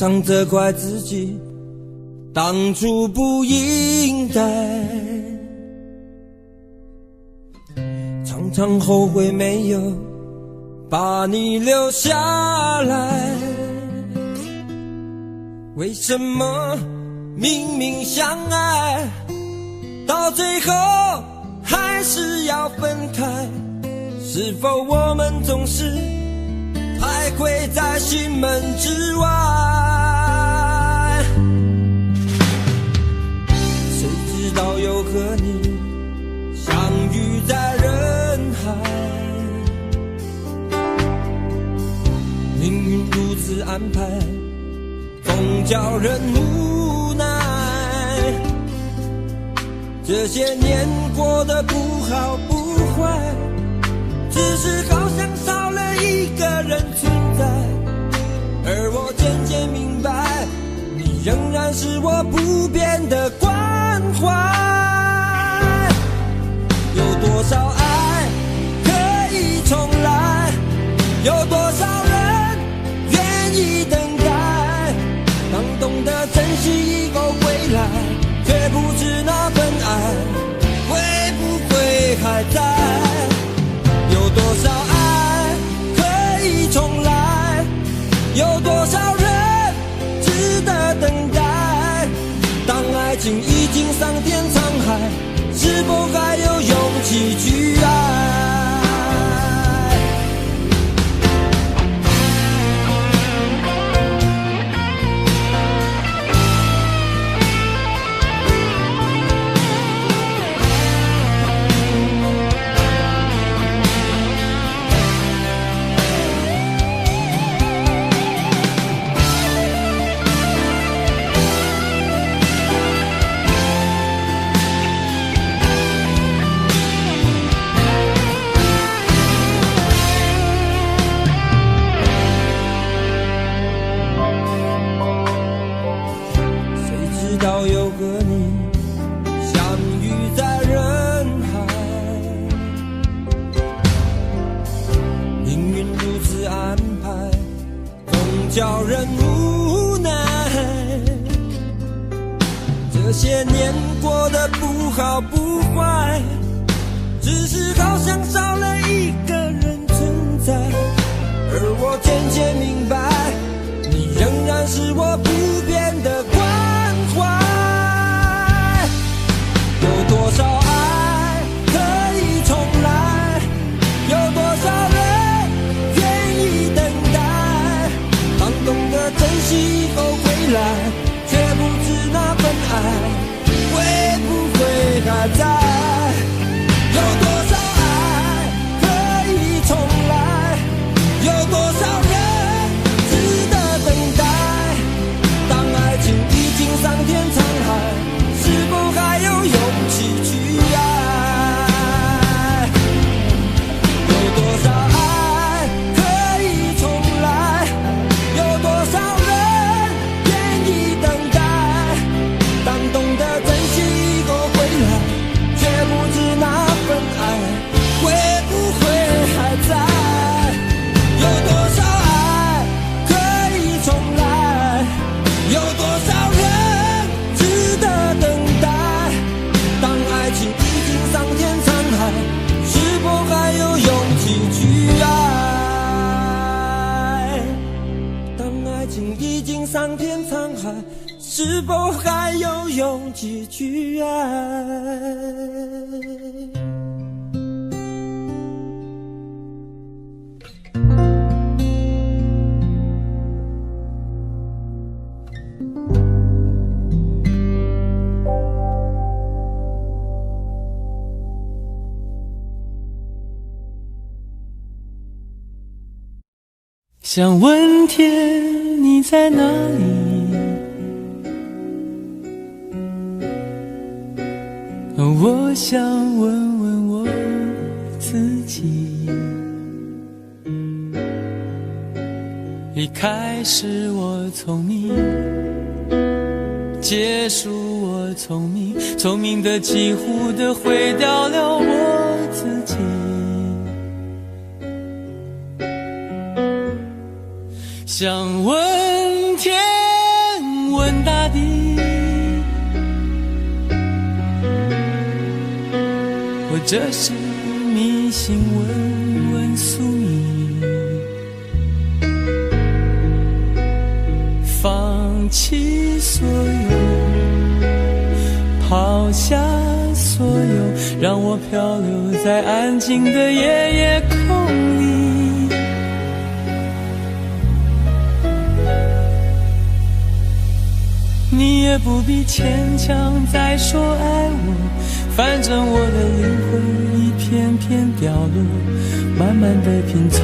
常责怪自己当初不应该，常常后悔没有把你留下来。为什么明明相爱，到最后还是要分开？是否我们总是徘徊在心门之外？谁知道又和你相遇在人海，命运如此安排，总叫人无奈。这些年过得不好不坏，只是好像少了一个人存在。而我渐渐明白，你仍然是我不变的关怀。有多少爱可以重来，有多少人愿意等待。当懂得珍惜以后回来，却不知那份爱会不会还在。有多少爱可以重来，有多少人值得等待。当爱情已经桑田沧海，是否还有勇气去爱？叫人无奈，这些年过得不好不坏，只是好像少了一个人存在。而我渐渐明白，你仍然是我不变的关怀。有多少爱可以重来，有多少人愿意等待。懂得珍惜以后回来，却不知那份爱会不会还在。有多少爱可以重来，有多少人值得等待。当爱情已经桑田沧海，是否还有勇气去爱？有多少爱可以重来，有多少人愿意等待。当懂得珍惜以后回来，却不知那份爱会不会还在。有多少爱可以重来，有多少人值得等待。当爱情已经桑田沧海，是否还有勇气去爱？当爱情已经桑田沧海，是否还有勇气去爱？想问天你在哪里，我想问问我自己。一开始我聪明，结束我聪明，聪明的几乎的毁掉了我自己。想问天或者是迷信问问宿命，放弃所有，抛下所有，让我漂流在安静的夜夜空里。你也不必牵强再说爱我，反正我的灵魂一片片掉落，慢慢的拼凑，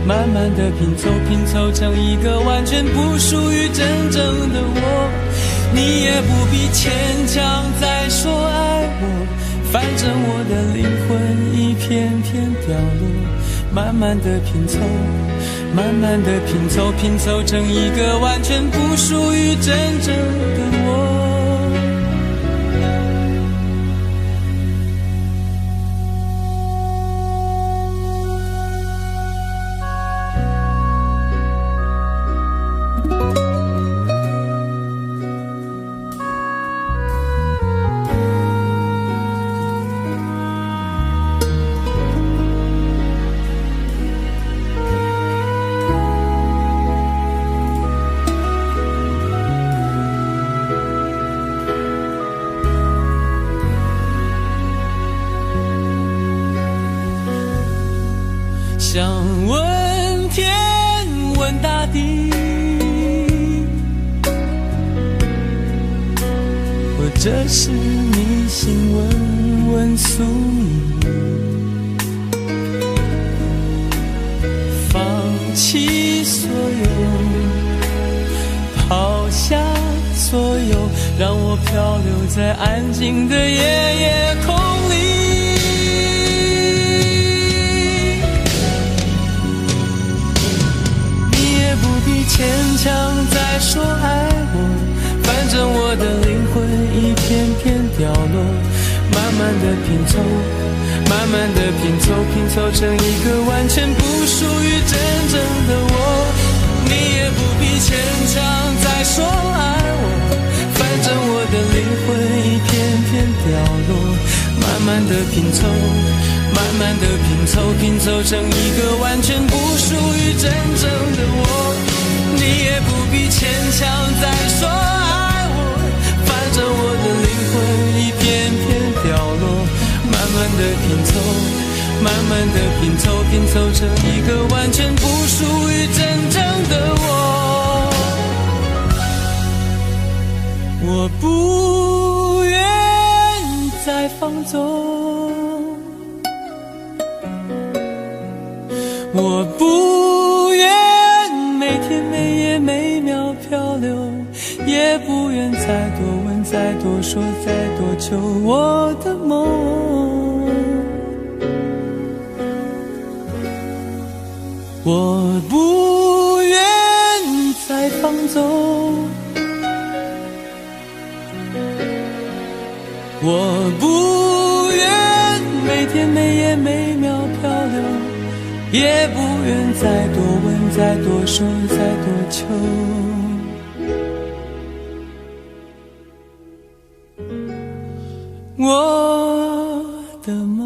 慢慢的拼凑，拼凑成一个完全不属于真正的我。你也不必牵强再说爱我，反正我的灵魂一片片掉落，慢慢的拼凑，慢慢的拼凑，拼凑成一个完全不属于真正的我。想问天问大地，或者是迷信问问宿命，放弃所有，抛下所有，让我漂流在安静的夜夜空里。牵强再说爱我，反正我的灵魂一片片掉落，慢慢的拼凑，慢慢的拼凑，拼凑成一个完全不属于真正的我。你也不必牵强再说爱我，反正我的灵魂一片片掉落，慢慢的拼凑，慢慢的拼凑，拼凑成一个完全不属于真正的我。你也不必牵强再说爱我，反正我的灵魂一片片掉落，慢慢的拼凑，慢慢的拼凑，拼凑成一个完全不属于真正的我。我不愿再放纵，我不愿每天每夜每秒漂流，也不愿再多问再多说再多求我的梦。我不愿再放纵，我不愿每天每夜每秒漂流，也不愿再多问再多说再多求我的梦。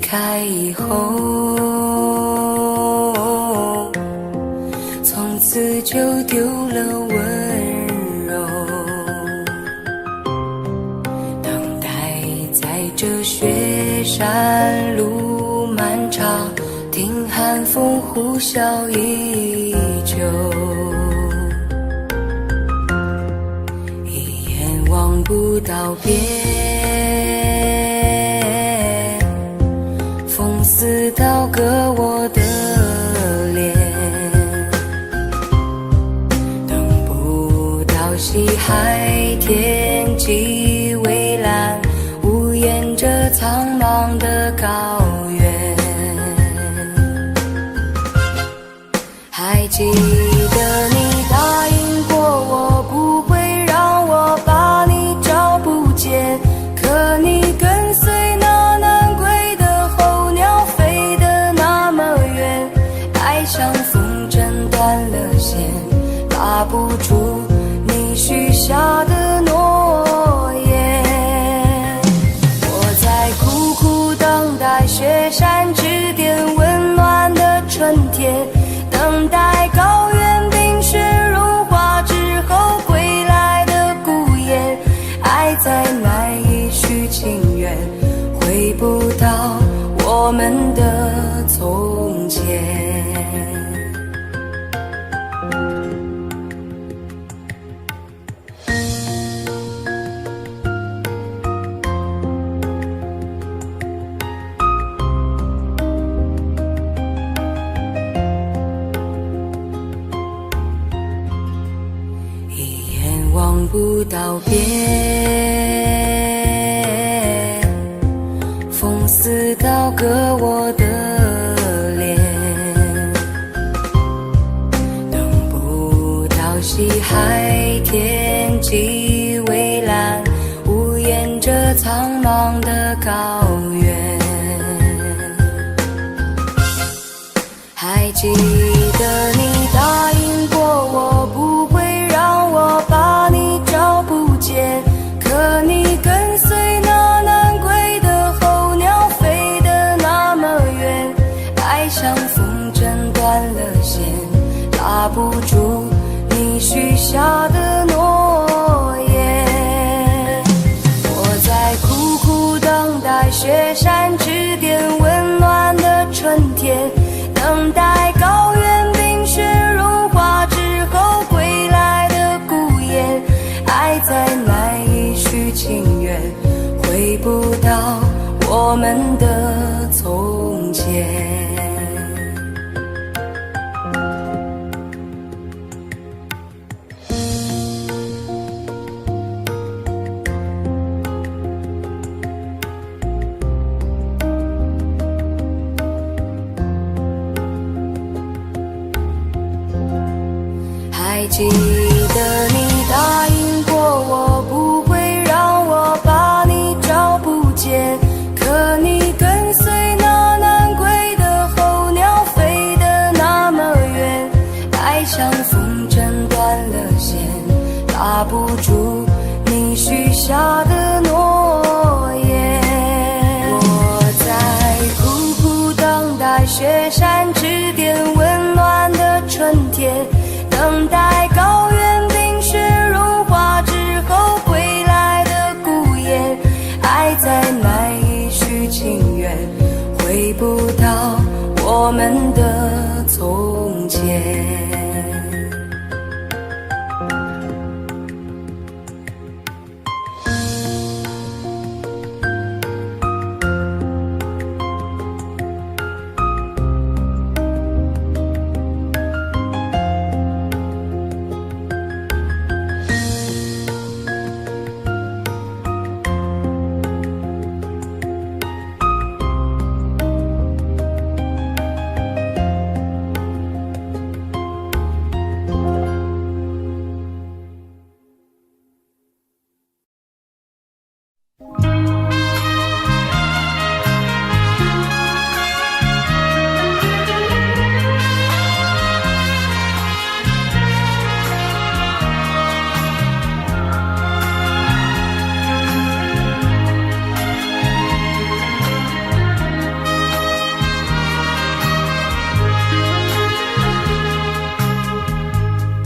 开以后，从此就丢了温柔，等待在这着雪山路漫长，听寒风呼啸依旧，一眼望不到边，风似刀割我的脸，等不到西海天际蔚蓝，无言着苍茫的高原。还记得你答应过我，不会让我把你找不见，可你跟随那南归的候鸟飞得那么远，爱像风筝断了线，拉不住你许下的诺言。我在苦苦等待雪山之巅温暖的春天，等待高原冰雪融化之后归来的孤雁，爱再难以续情缘，回不到我们的从前。望不到边，风似刀割我的脸，等不到西海天际蔚蓝，无言着苍茫的高原。还记得你答应过我，不会让我把你找不见，可你跟随那南归的候鸟飞得那么远，爱像风筝断了线，拉不住你许下的诺言。我在苦苦等待雪山之巅温暖的春天，等待高原冰雪融化之后归来的孤雁，爱再难以续情缘，回不到我们的从前。还记得你答应过我，不会让我把你找不见，可你跟随那南归的候鸟飞得那么远，爱像风筝断了线，拉不住你许下的诺言。我在苦苦等待雪山之巅温暖的春天，等待高原冰雪融化之后归来的孤雁，爱再难以续情缘，回不到我们的从前。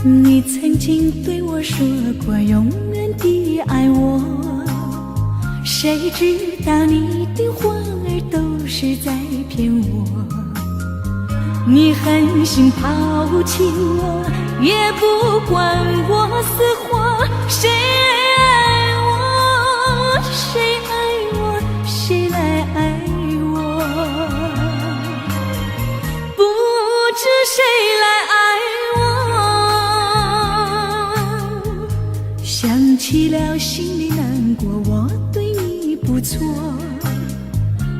你曾经对我说过永远的爱我，谁知道你的话儿都是在骗我，你狠心抛弃我，也不管我死活。谁爱我，谁爱我，谁来爱我？不知谁来爱我，想起了心里难过，我对你不错，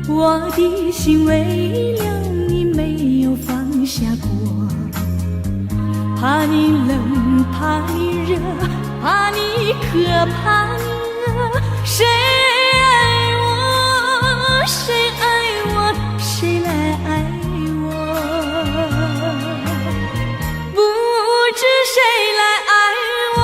我的心为了你没有放下过，怕你冷，怕你热，怕你渴，怕你饿。谁爱我，谁爱我，谁来爱我？不知谁来爱我。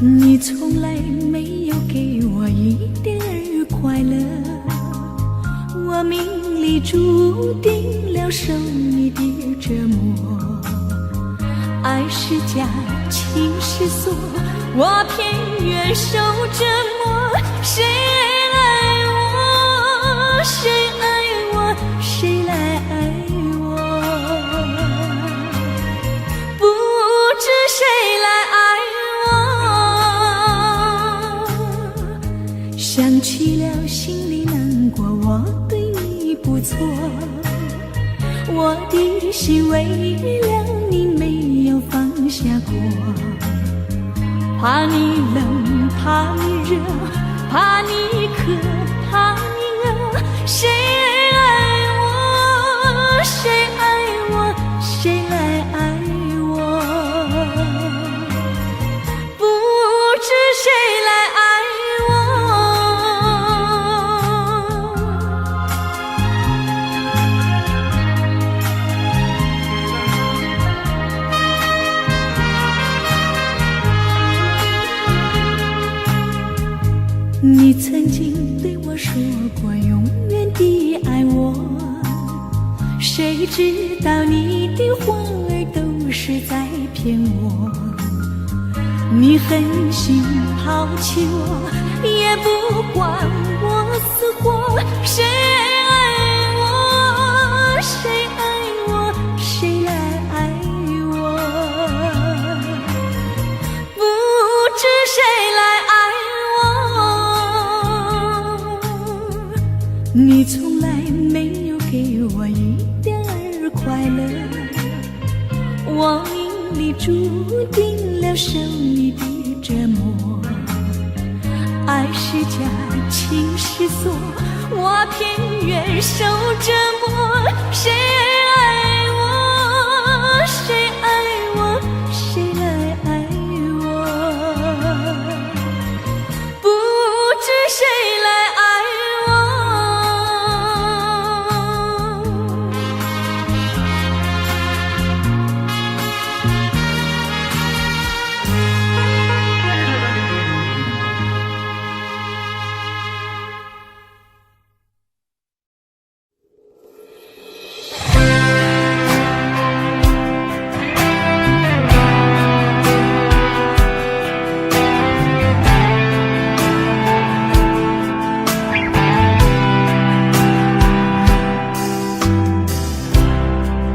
你从来没有给我一点儿快乐，我命里注定了受你的折磨。爱是假，情是锁，我偏愿受折磨。谁爱我，谁爱我，谁来爱我？不知谁来爱我，想起了心里难过，我对你不错，我的心为了你没有放下过，怕你冷，怕你热，怕你渴，怕你饿。谁爱我，谁爱我，谁来爱我？不知谁来爱你曾经对我说过永远的爱我，谁知道你的话儿都是在骗我。你狠心抛弃我，也不管我死活。谁爱我，谁爱我，谁来爱我？不知谁来爱我，你从来没有给我一点儿快乐，我命里注定了受你的折磨。爱是假，情是锁，我偏愿受折磨。谁爱我，谁爱我，谁来爱我？不知谁来爱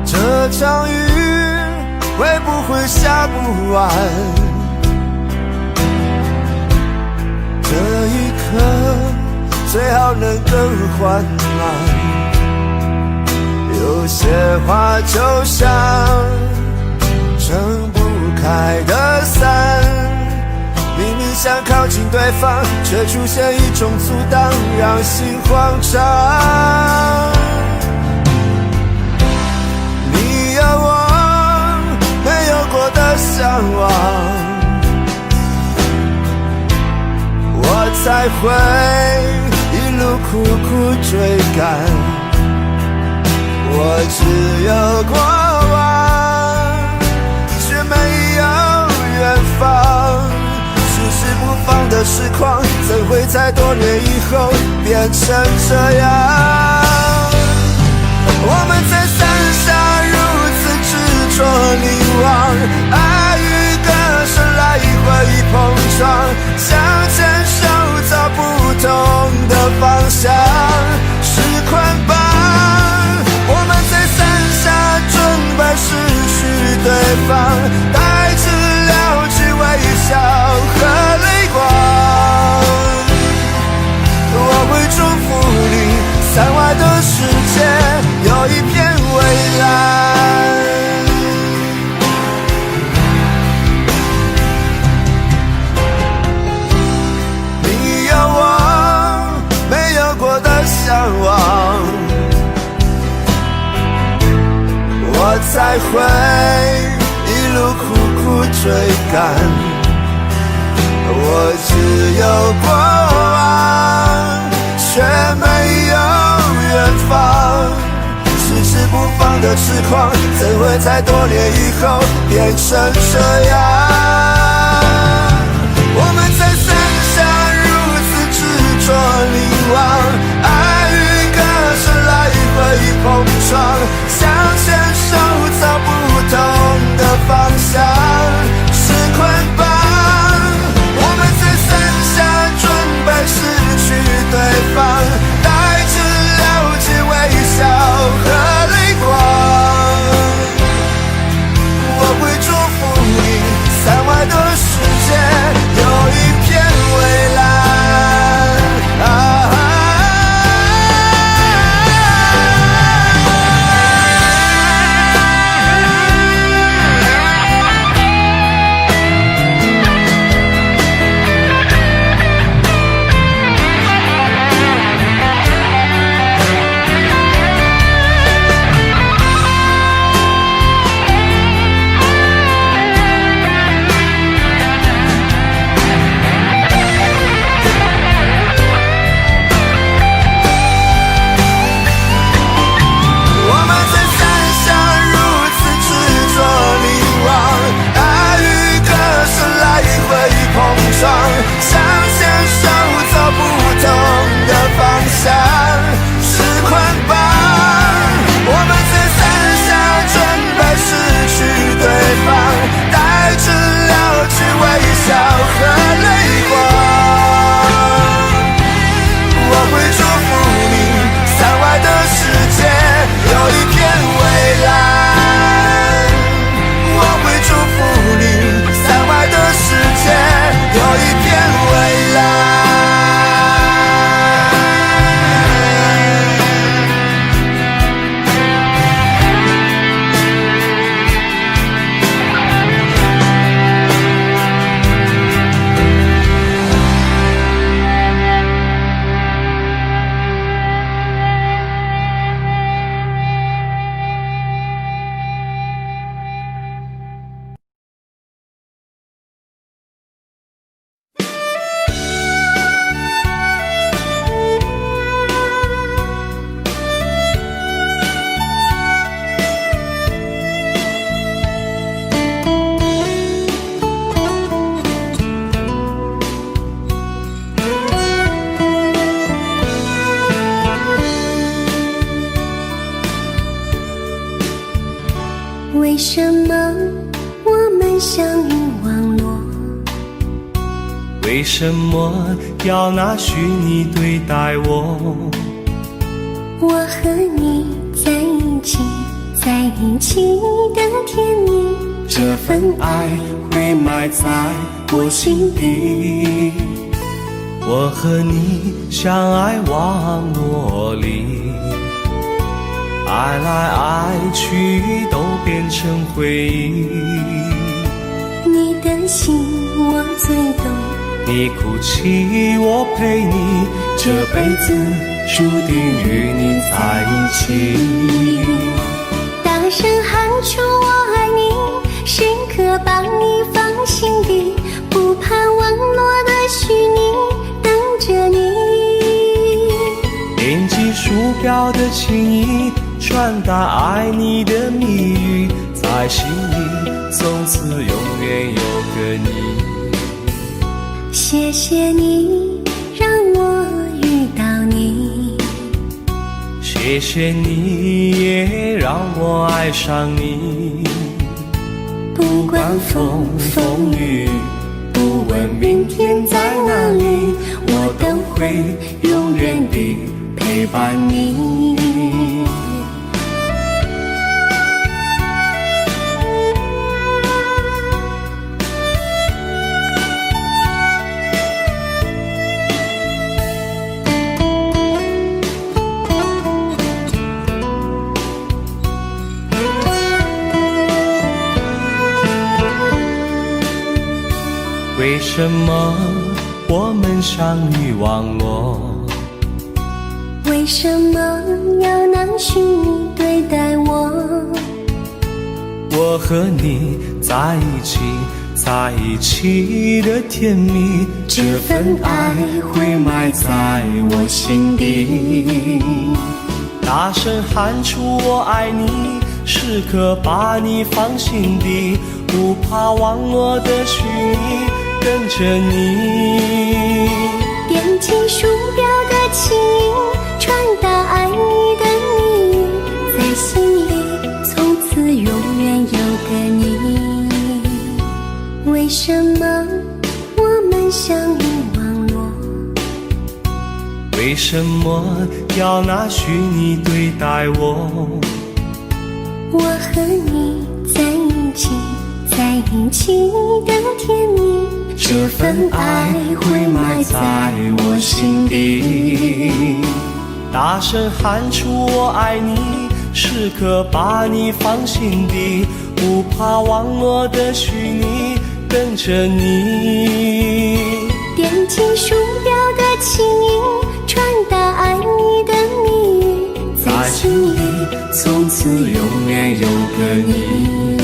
这场雨会不会下不完？这一刻最好能更缓慢。有些话就像撑不开的伞，明明想靠近对方，却出现一种阻挡，让心慌张。你有我没有过的向往，我才会一路苦苦追赶。我只有过往，却没有远方。迟迟不放的时光，怎会在多年以后变成这样。我们在伞下如此执着凝望，爱与歌声来回碰撞，向牵手找不同的方向，是捆绑。我们在伞下准备失去对方，带着了解微笑和泪光。我会祝福你，伞外的世界有一片蔚蓝。你有我没有过的向往，我才会一路苦苦追赶。我只有过往，却没有远方。迟迟不放的痴狂，怎会在多年以后变成这样？我们在伞下如此执着凝望，爱与歌声来回碰撞，向牵手找不同的方向，是捆绑。我们在伞下准备失去对方，带着了解微笑和泪光。我会祝福你，伞外的世界有一片蔚蓝。向牵手走不同的方向，是捆绑。我们在伞下准备失去对方，带着了解微笑和泪光。我会祝福你，伞外的世界有一片蔚蓝。我会祝福你，伞外的世界有一片蔚蓝。为什么我们相遇网络？为什么要拿虚拟对待我？我和你在一起，在一起的甜蜜，这份爱会埋在我心底。我和你相爱网络里，爱来爱去都变成回忆。你的心我最懂，你哭泣我陪你，这辈子注定与你在一起。大声喊出我爱你，时刻把你放心底，不怕网络的虚拟，等着你。点击鼠标的情意，传达爱你的密语，在心里从此永远有个你。谢谢你让我遇到你。谢谢你也让我爱上你，不管风风雨，不问明天在哪里，我都会永远地陪伴你。为什么我们相遇忘我？为什么要拿虚拟对待我？我和你在一起，在一起的甜蜜，这份爱会埋在我心底。大声喊出我爱你，时刻把你放心底，不怕忘我的虚拟，跟着你，点击鼠标的起音，传达爱你的谜语，在心里从此永远有个你。为什么我们相遇忘我？为什么要拿虚拟对待我？我和你在一起，在一起的甜蜜，这份爱会埋在我心底。大声喊出我爱你，时刻把你放心底，不怕忘我的虚拟，跟着你。点击鼠标的起音，传达爱你的谜语，在心里从此永远有个你。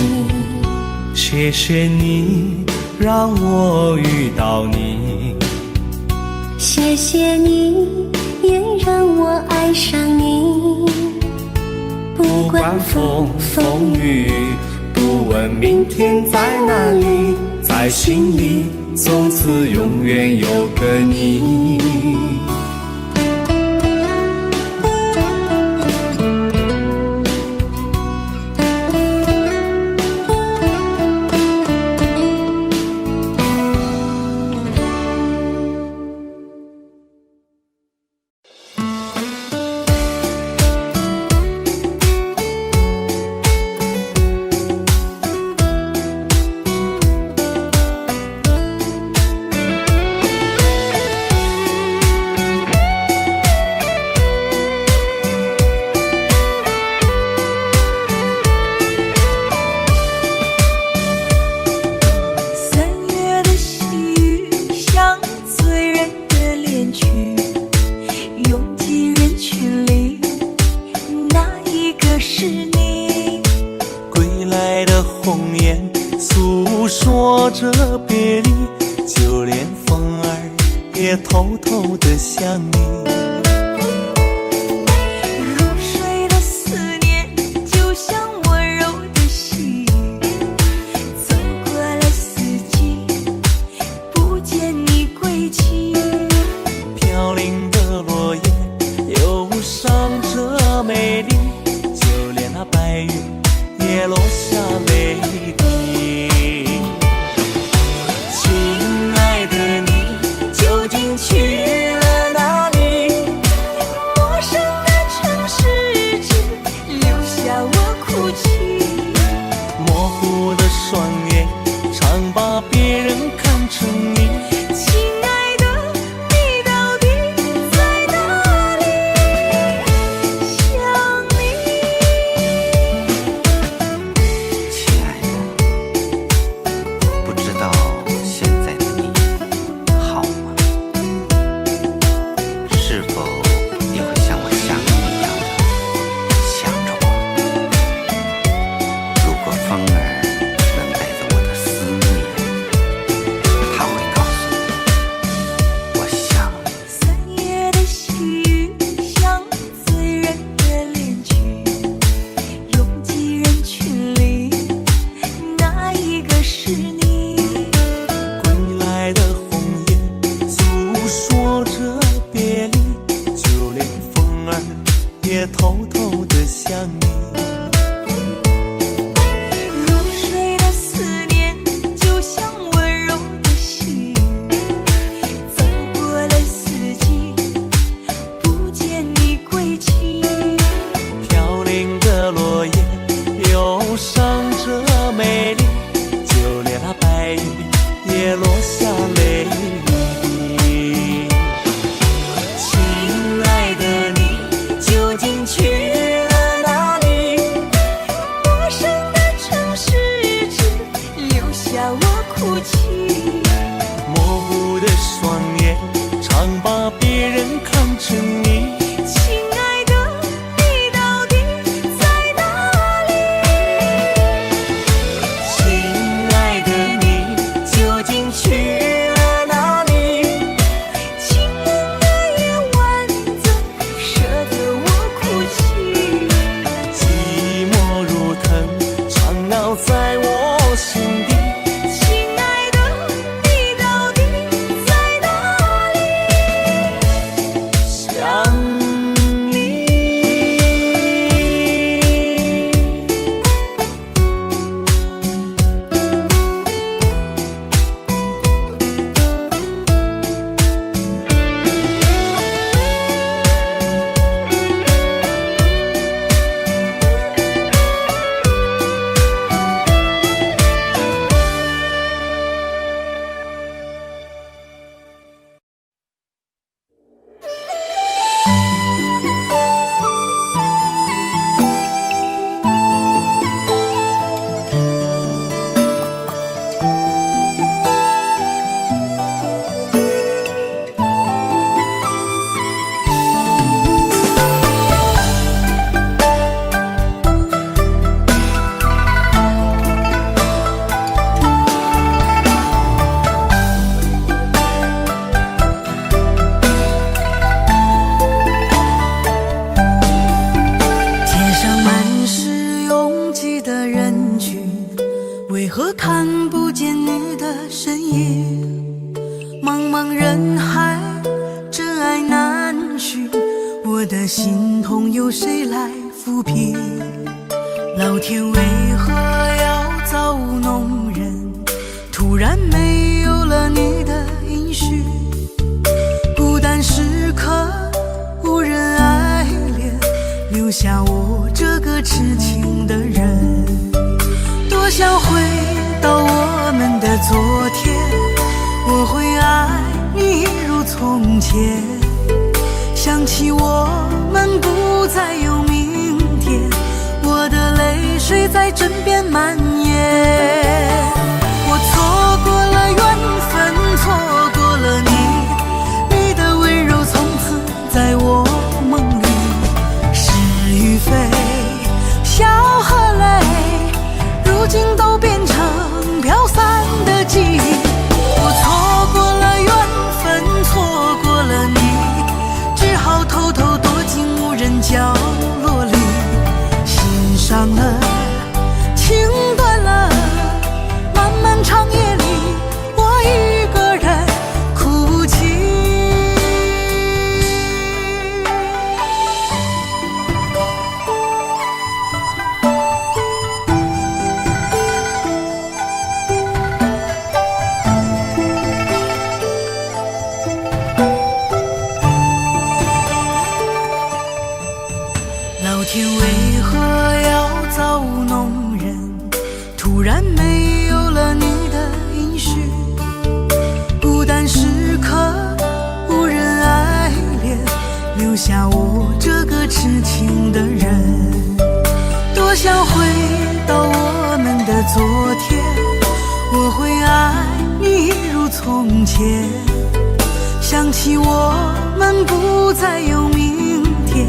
谢谢你让我遇到你，谢谢你也让我爱上你。不管风风雨，不问明天在哪里，在心里从此永远有个你。也偷偷的想你。入睡的思念就像温柔的细雨，走过了四季，不见你归期。飘零的落叶忧伤着美丽，就连那白云也落下泪滴。亲爱的你究竟去了哪里？陌生的城市只留下我哭泣。模糊的双眼常把别人看成你。亲爱的，你到底在哪里？亲爱的你究竟去了哪里？清冷的夜晚怎舍得我哭泣？寂寞如藤缠绕在我心底。亲爱的，你到底在哪里？想你。街上满是拥挤的人群，为何看不见你的身影？茫茫人海，真爱难寻，我的心痛由谁来抚平？老天为何要造物弄人？突然没有了你的音讯，孤单时刻无人爱怜，留下我这个痴情的人。多想回到我们的昨天，我会爱你一如从前。想起我们不再有明天，我的泪水在枕边蔓延。我错过了缘分，错过了你，你的温柔从此在我梦里。是与非，笑和泪，如今都变成飘散的记忆。我错过了缘分，错过了你，只好偷偷躲进无人角落里，心伤了，情断了，漫漫长夜里，我一个人哭泣。老天为何要造物弄人？突然没有了你的音讯，孤单时刻无人爱怜，留下我这个痴情的人。多想回到我们的昨天，我会爱你一如从前。想起我们不再有明天，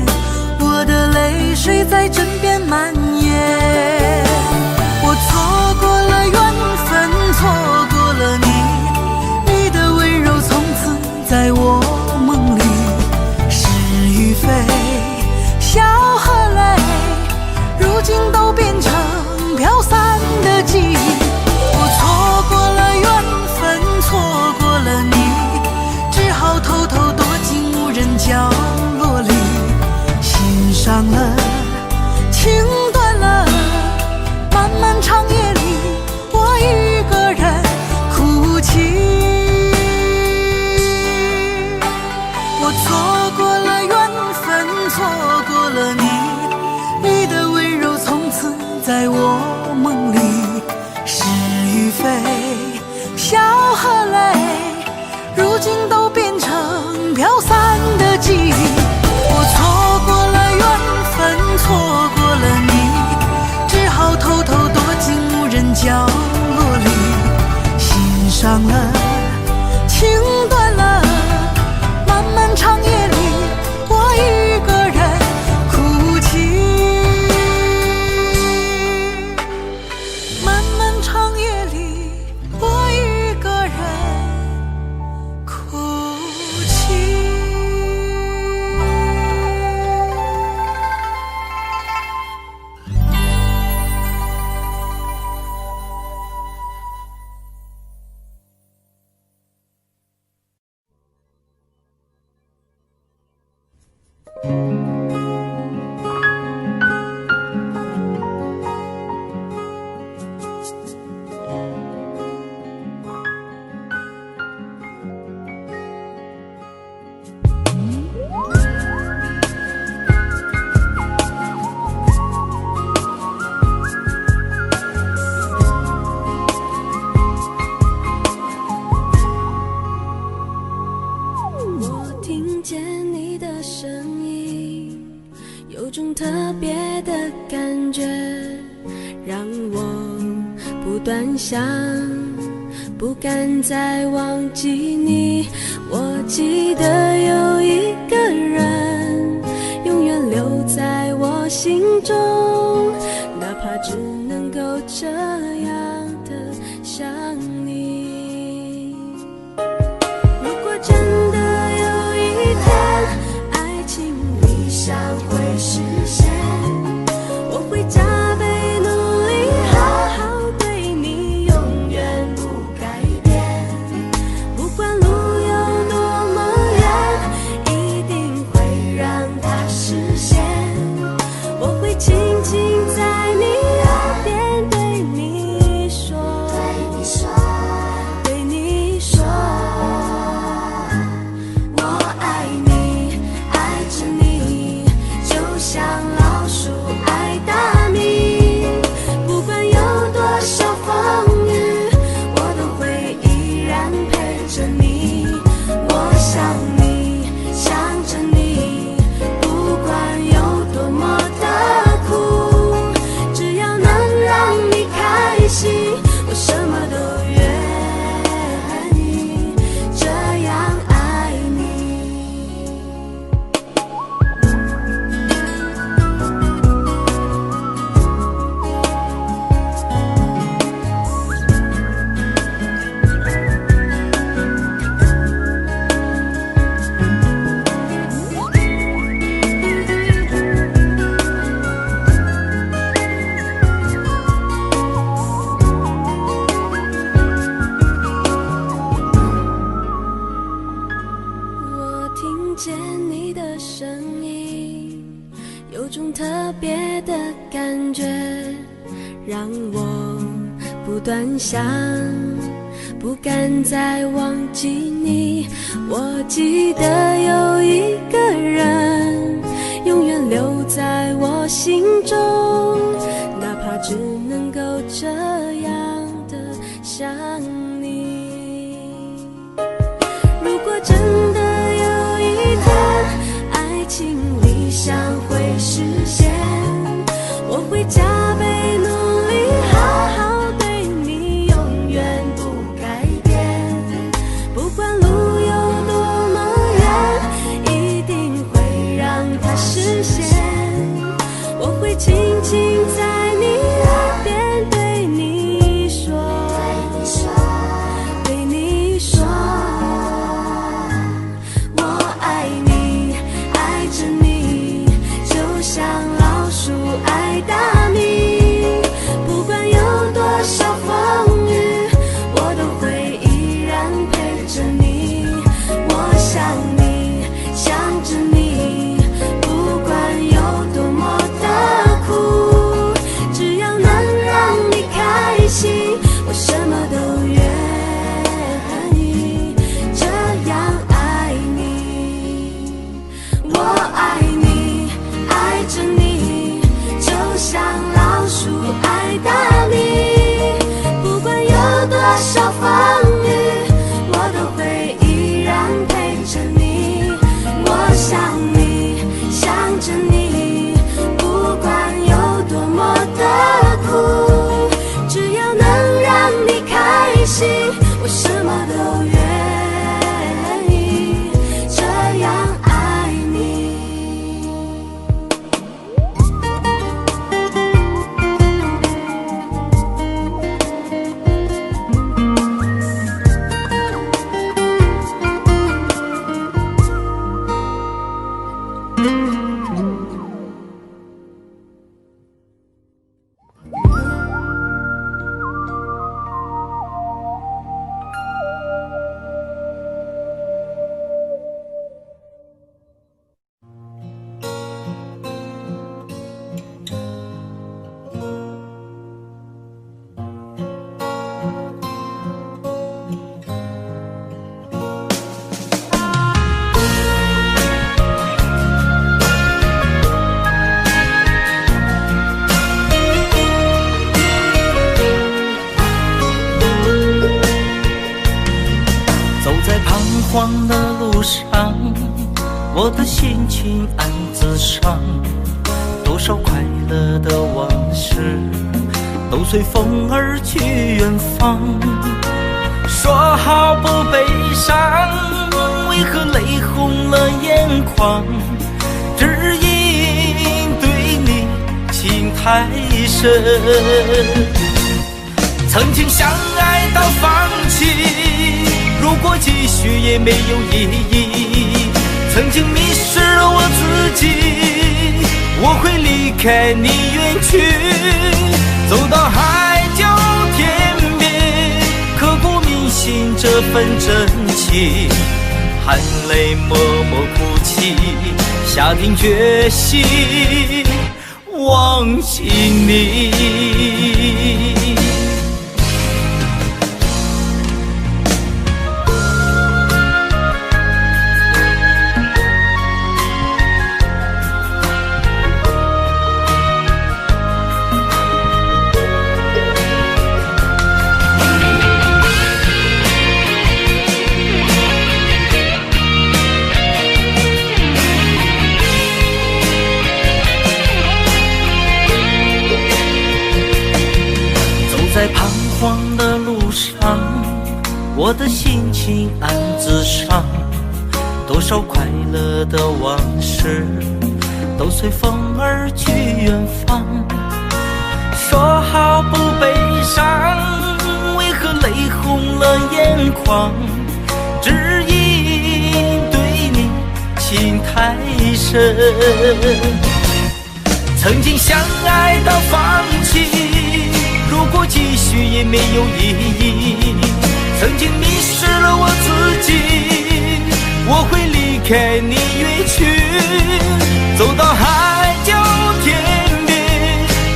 我的泪水在枕边蔓延。我错过了缘分，错过了你，你的温柔从此在我梦里。是与非，笑和泪，如今都变成飘散的记忆。我错过了缘分，错过了你，只好偷偷躲进无人角落里，心伤有种特别的感觉，让我不断想，不敢再忘记你。我记得有一个人永远留在我心中，哪怕只能够这样的想你。如果真的有一天爱情理想会实现，我会加倍努力好好对你，永远不改变。不管路有多么远，一定会让它实现。我会轻轻在你耳边对你说，对你说，我爱你，爱着你，就像老鼠爱大米。不管有多少风雨，我都会依然陪着你。我想你，想着你，不管有多么的苦，只要能让你开心，我什么都愿意，这样爱你。我听见你的声音，有种特别的感觉，让我不断想，不敢再忘记你。我记得有一个人永远留在我心中，哪怕只能够这样的想你。如果真的有一天爱情理想会实现，我会加倍努力好好对你，永远不改变。不管路有多么远，一定会让它实现。我会轻轻在你耳边对你说，对你说，我爱你，爱着你，就像老鼠爱大米。不管有多少风雨，我都会依然陪着你。我想你，想着你，不管有多么的苦，只要能让你开心，我什么都愿意，这样爱你。我爱你，爱着你，就像老鼠爱大米。不管有多少风雨，我都会依然陪着你。我想你，想着你，不管有多么的苦，只要能让你开心，我什么都愿意，这样爱你。慌的路上，我的心情暗自伤。多少快乐的往事都随风而去远方。说好不悲伤，为何泪红了眼眶？只因对你情太深。曾经相爱到放弃，如果继续也没有意义。曾经迷失了我自己，我会离开你远去，走到海角天边，刻骨铭心这份真情，含泪默默哭泣，下定决心忘记你。在彷徨的路上，我的心情暗自伤，多少快乐的往事都随风而去远方。说好不悲伤，为何泪红了眼眶？只因对你情太深。曾经相爱到放弃，如果继续也没有意义。曾经迷失了我自己，我会离开你远去，走到海角天边，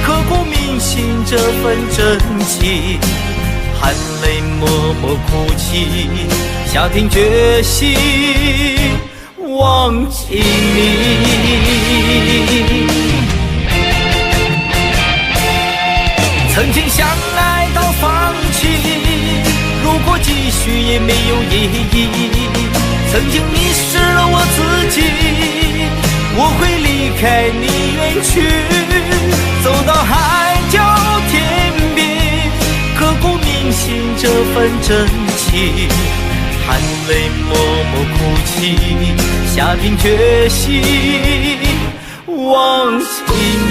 刻骨铭心这份真情，含泪默默哭泣，下定决心忘记你。曾经相爱到放弃，如果继续也没有意义。曾经迷失了我自己，我会离开你远去，走到海角天边，刻骨铭心这份真情，含泪默默哭泣，下定决心忘记你。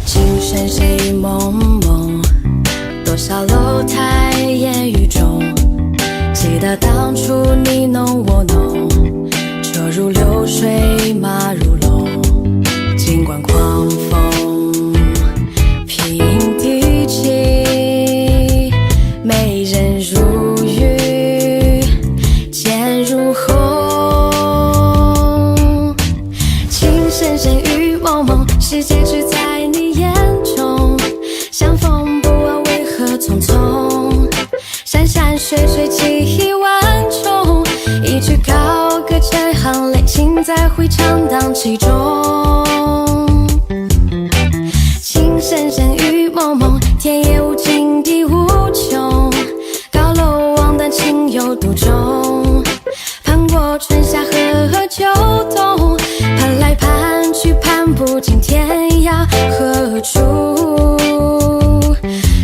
情深深雨蒙蒙，多少楼台烟雨中，记得当初你侬我侬，车如流水马如龙，尽管狂风平地起，美人如玉剑如虹，情深深雨蒙蒙，世界只在你眼中，相逢不问为何匆匆，山山水水几万重，一曲高歌千行泪，情在回肠荡气中。情深深雨蒙蒙，天也无尽地无穷，高楼望断情有独钟，盼过春夏和秋冬，盼来盼去盼不尽天涯何处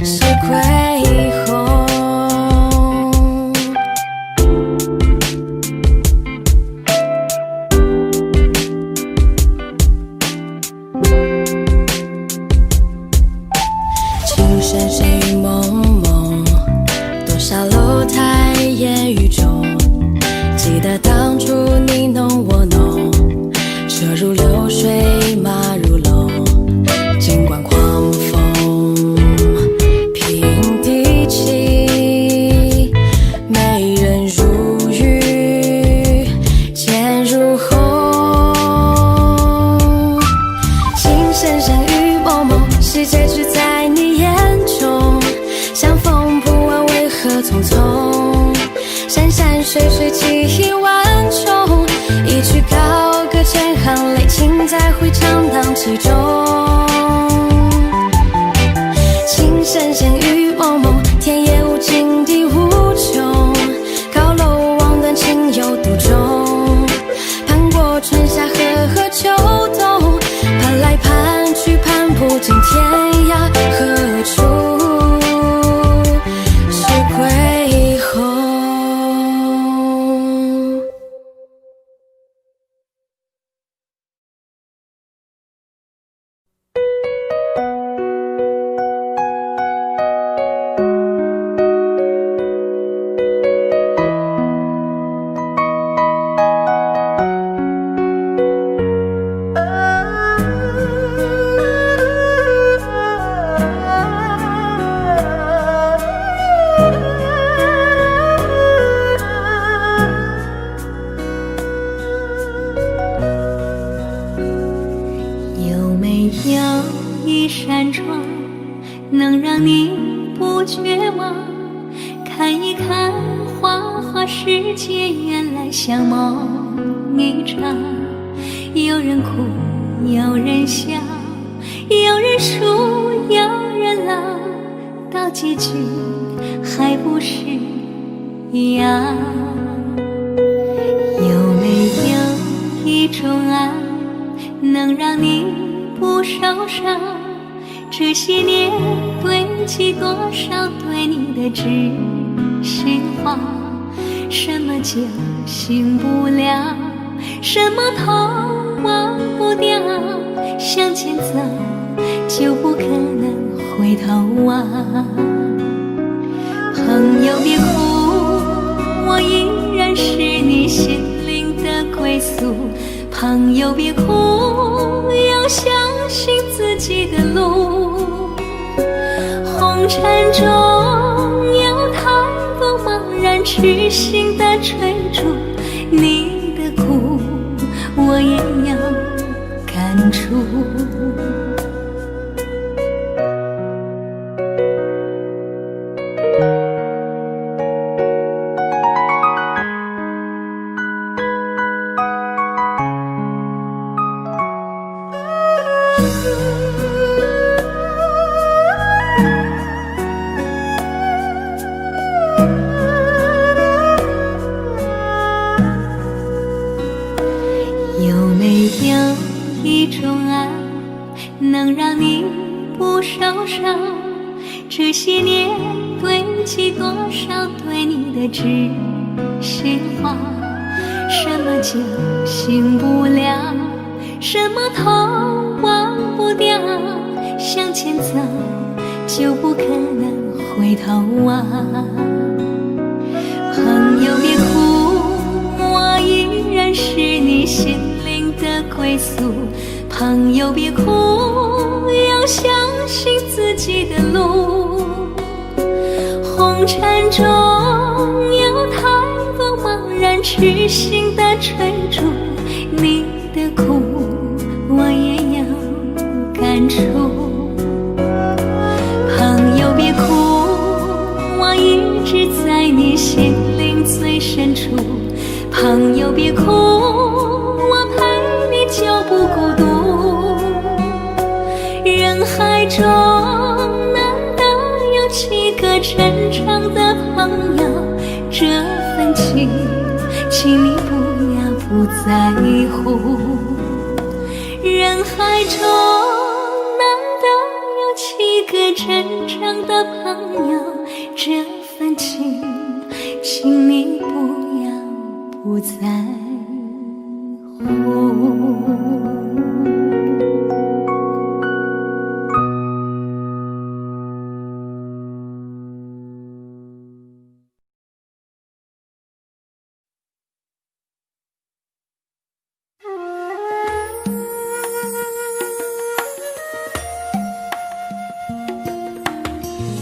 是归鸿。情深深雨蒙蒙，多少楼台烟雨中，记得当初你侬我侬，车如流水马如龙，尽管狂风平地起，美人如玉剑如虹，情深深雨蒙蒙，世界只在你眼中，相逢不问为何匆匆，山山水水几万重，一曲高歌千行泪，情在回肠荡气中。情深深雨蒙蒙，天也无尽地无穷，高楼望断情有独钟，盼过春夏和秋冬，盼来盼去盼不尽天涯何处是归鸿。有没有一扇窗，能让你不绝望？看一看花花世界，原来像梦一场。有人哭，有人笑，有人输，有人老，到结局还不是一样。有没有一种爱，能让你不受伤？这些年堆积多少对你的知心话？什么就醒不了，什么痛忘不掉，向前走就不可能回头望。朋友别哭，我依然是你心灵的归宿。朋友别哭，要相信自己的路。红尘中有太多茫然痴心的追逐，你的苦我也有感触。有没有一种爱，能让你不受伤？这些年堆积多少对你的知心话？什么就醒不了，什么痛忘不掉，向前走就不可能回头望。朋友别哭，我依然是你心灵的归宿。朋友别哭，要相信自己的路。红尘中有太多茫然痴心的追逐，你的苦我也有感触。朋友别哭，我一直在你心灵最深处。朋友别哭，我陪你就不孤独。人海中难得有几个真正的朋友，这份情请你不要不在乎。人海中难得有几个真正的朋友，这份情请你不要不在乎。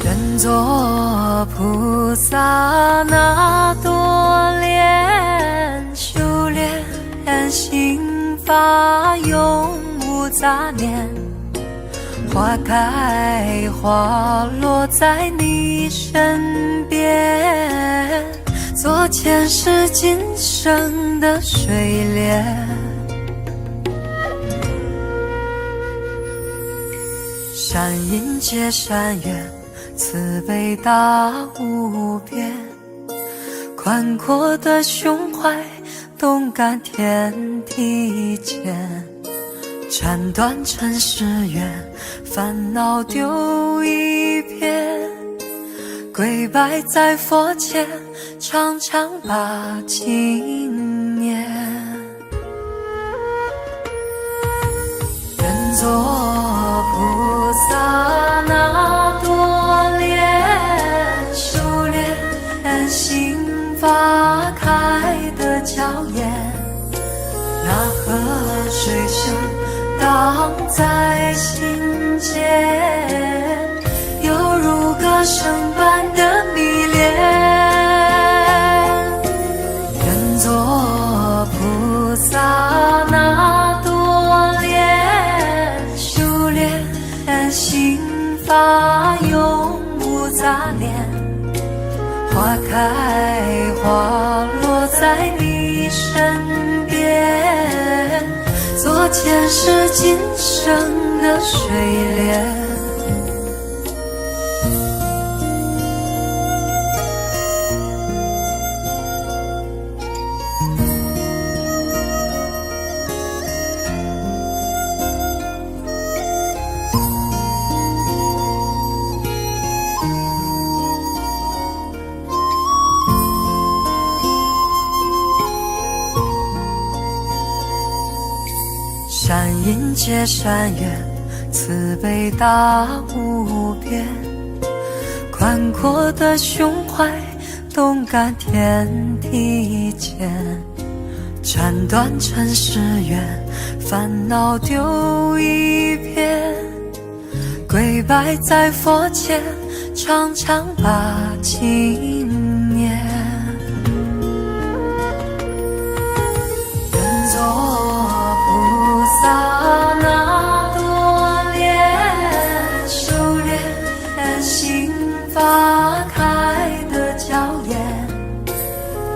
愿做菩萨那朵莲，修炼心法永无杂念。花开花落在你身边，做前世今生的水莲。善因结善缘，慈悲大无边，宽阔的胸怀，动感天地间。斩断尘世缘，烦恼丢一片，跪拜在佛前，常常把经念。愿做菩萨那朵莲，修炼心法开的娇艳。那河水声荡在心间，犹如歌声般的迷恋。愿做菩萨那朵莲，修炼心法永无杂念。花开花落在你身边，做前世今生的水莲。善因结善缘，慈悲大无边。宽阔的胸怀，动感天地间。斩断尘世缘，烦恼丢一片。跪拜在佛前，常常把经念。愿做菩萨那朵莲，修炼心法开的娇艳。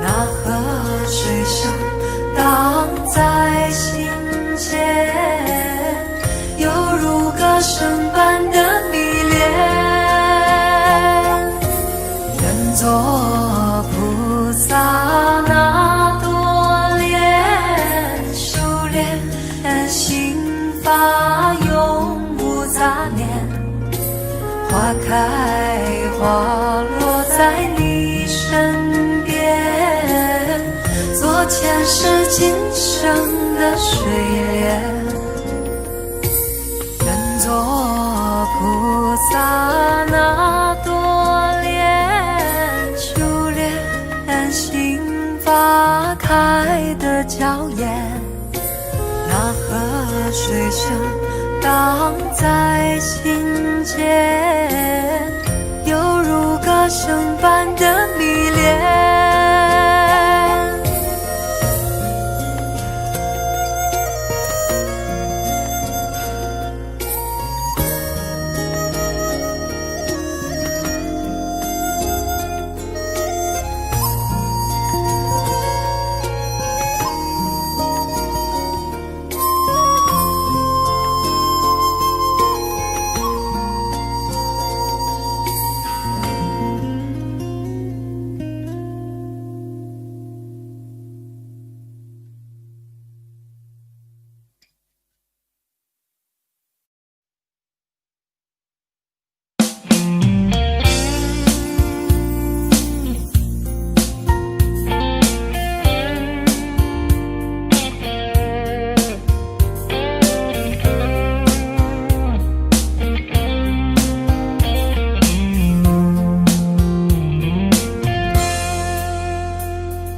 那河水声荡在心间，犹如歌声般的迷恋。愿做前世今生的水莲，愿做菩萨那朵莲，修炼心花开的娇艳，那河水声荡在心间，犹如歌声般的迷恋。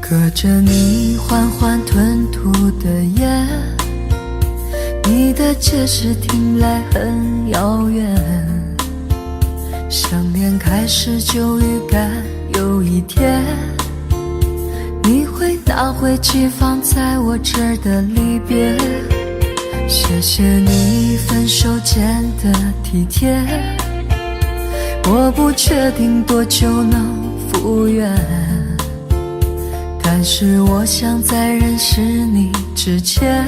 隔着你缓缓吞吐的烟，你的解释听来很遥远，想念开始就预感有一天你会拿回寄放在我这儿的离别。谢谢你分手前的体贴，我不确定多久能复原，但是我想在认识你之前，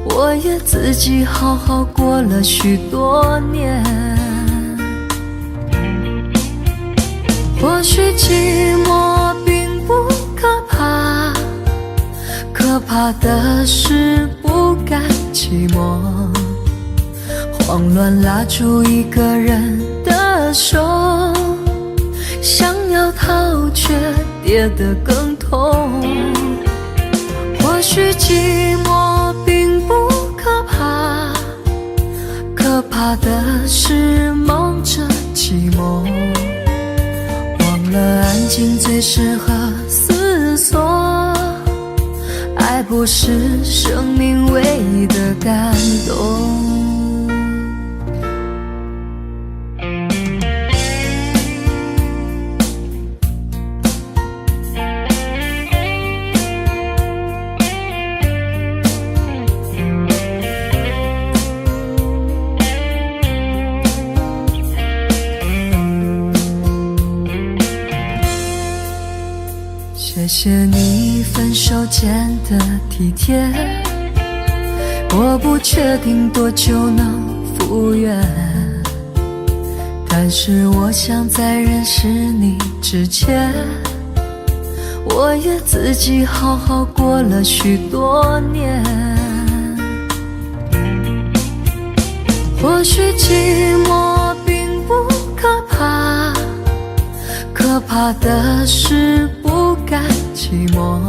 我也自己好好过了许多年。或许寂寞并不可怕，可怕的是不甘寂寞，慌乱拉住一个人的手，想要逃却跌得更痛。或许寂寞并不可怕，可怕的是忙着寂寞，忘了安静最适合思索，爱不是生命唯一的感动。谢谢你分手前的体贴，我不确定多久能复原，但是我想在认识你之前，我也自己好好过了许多年。或许寂寞并不可怕，可怕的是不甘寂寞，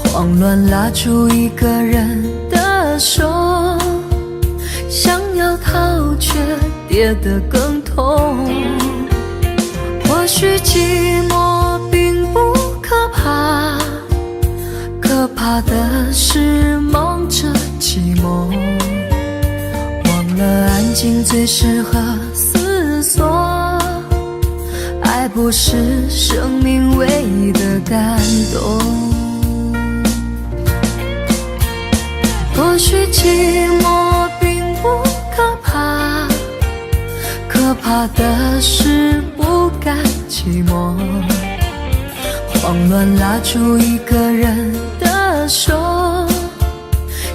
慌乱拉住一个人的手，想要逃却跌得更痛。或许寂寞并不可怕，可怕的是忙着寂寞，忘了安静最适合思索，爱不是生命唯一的感动。或许寂寞并不可怕，可怕的是不甘寂寞，慌乱拉住一个人的手，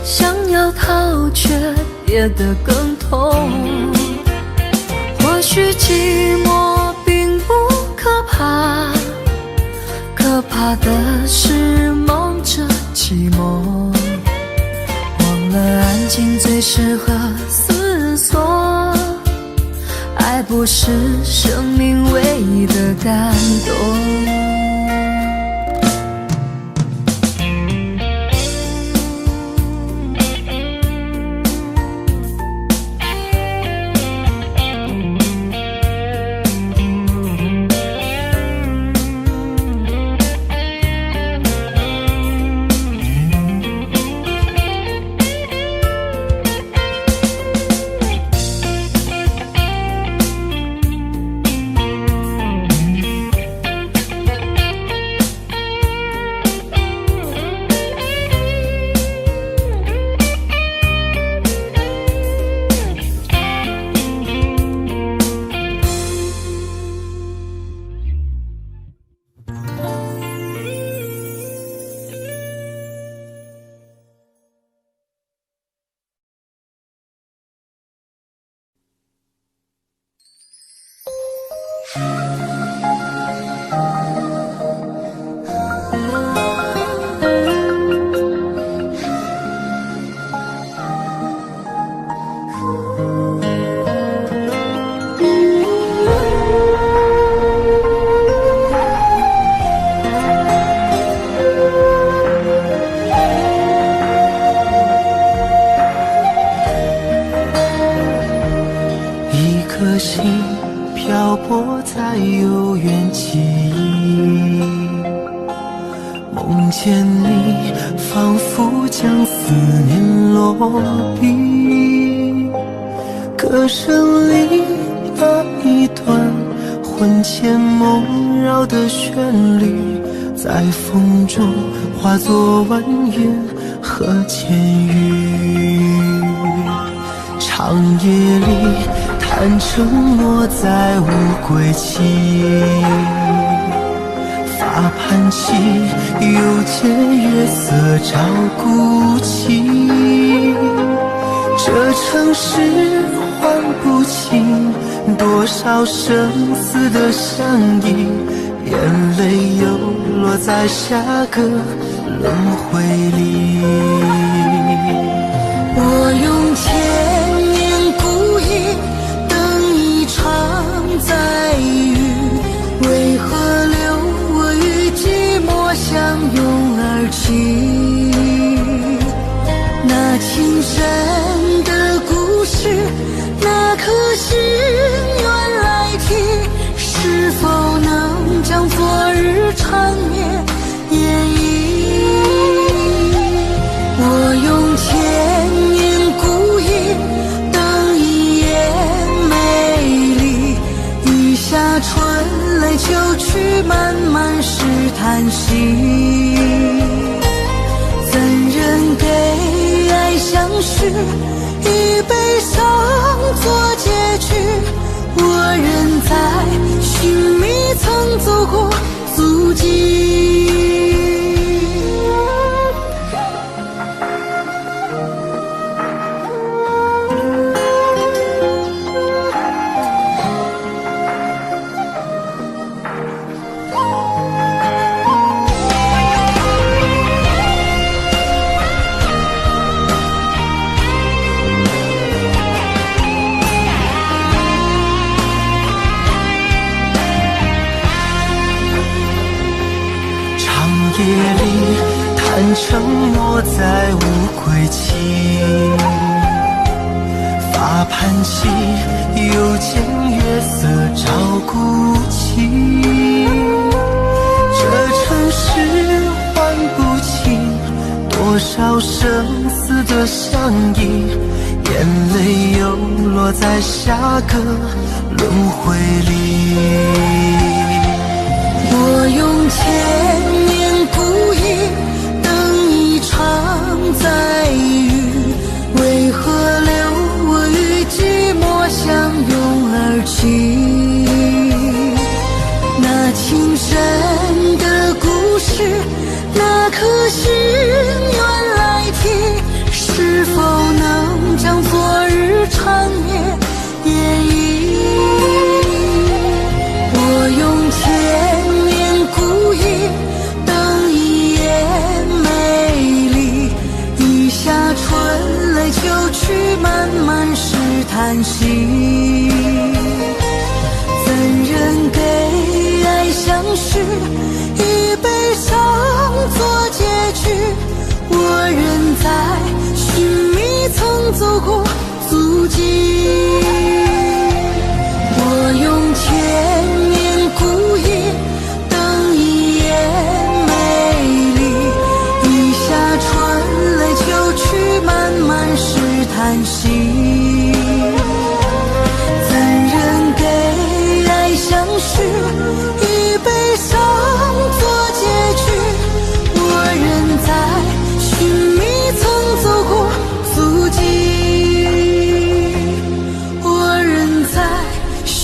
想要逃却跌得更痛。或许寂寞并不可怕，可怕的是忙着寂寞，忘了安静最适合思索，爱不是生命唯一的感动。梦见你，仿佛将思念落笔，歌声里那一段魂牵梦绕的旋律，在风中化作蜿蜒和千语。长夜里谈承诺，再无归期，发盘起，又见月色照孤寂。这城市唤不清多少生死的相依，眼泪又落在下个轮回里。我用千年孤影等一场再遇，为何留我与寂寞相拥而泣？那情深的故事，那颗心愿来替，是否能将昨日缠绵演绎？我用千年孤影等一眼美丽，雨下春来秋去，漫漫是叹息。怎人给爱相许，以悲伤做结局？我仍在寻觅曾走过足迹。夜里谈承诺，再无归期，发盘起，又见月色照孤寂。这城市唤不清多少生死的相依，眼泪又落在下个轮回里。我用千年孤影等一场再遇，为何留我与寂寞相拥而泣？那情深的故事，那颗心愿来替，是否能将昨日缠绵演绎？我用千年孤影等一眼美丽，雨下春来秋去，漫漫是叹息。怎人给爱相许，以悲伤做结局？我仍在寻觅曾走过足迹。我用千年孤影等一眼美丽，雨下春来秋去，漫漫是叹息。怎人给爱相许，以悲伤做结局？我仍在寻觅曾走过足迹，我仍在寻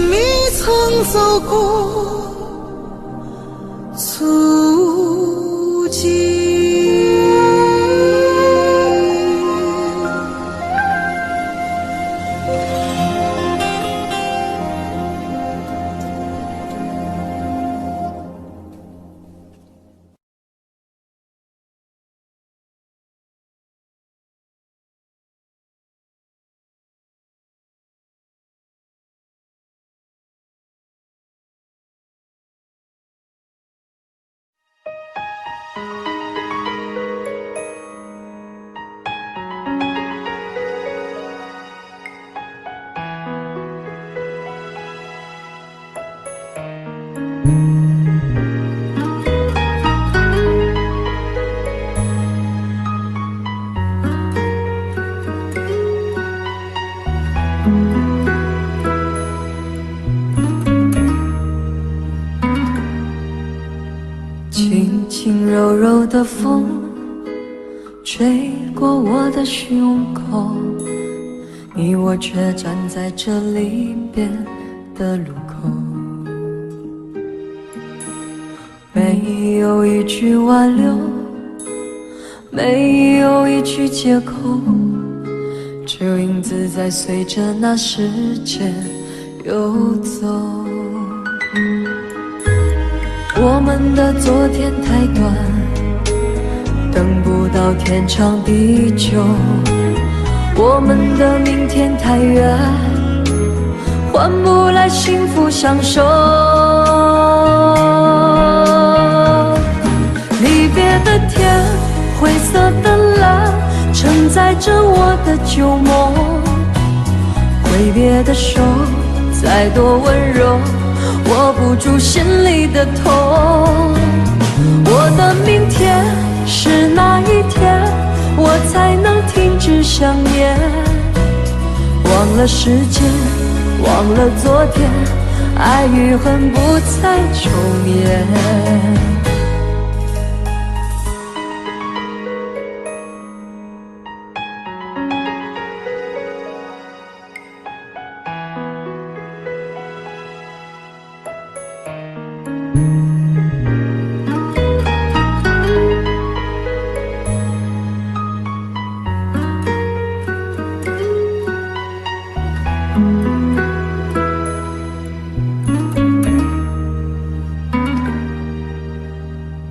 觅曾走过足迹。轻轻柔柔的风吹过我的胸口，你我却站在这离别的路口，没有一句挽留，没有一句借口，只有影子在随着那时间游走。我们的昨天太短，等不到天长地久，我们的明天太远，换不来幸福相守。离别的天，灰色的蓝，承载着我的旧梦，挥别的手再多温柔，握不住心里的痛。我的明天是哪一天，我才能停止想念？忘了时间，忘了昨天，爱与恨不再重演。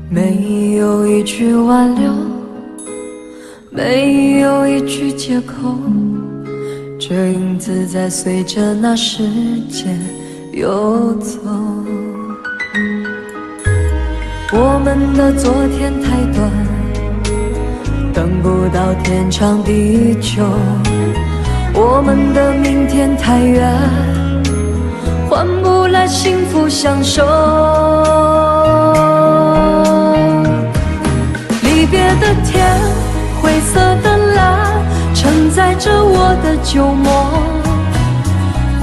没有一句挽留，没有一句借口，这影子在随着那时间游走。我们的昨天太短，等不到天长地久，我们的明天太远，换不来幸福相守。离别的天，灰色的蓝，承载着我的旧梦，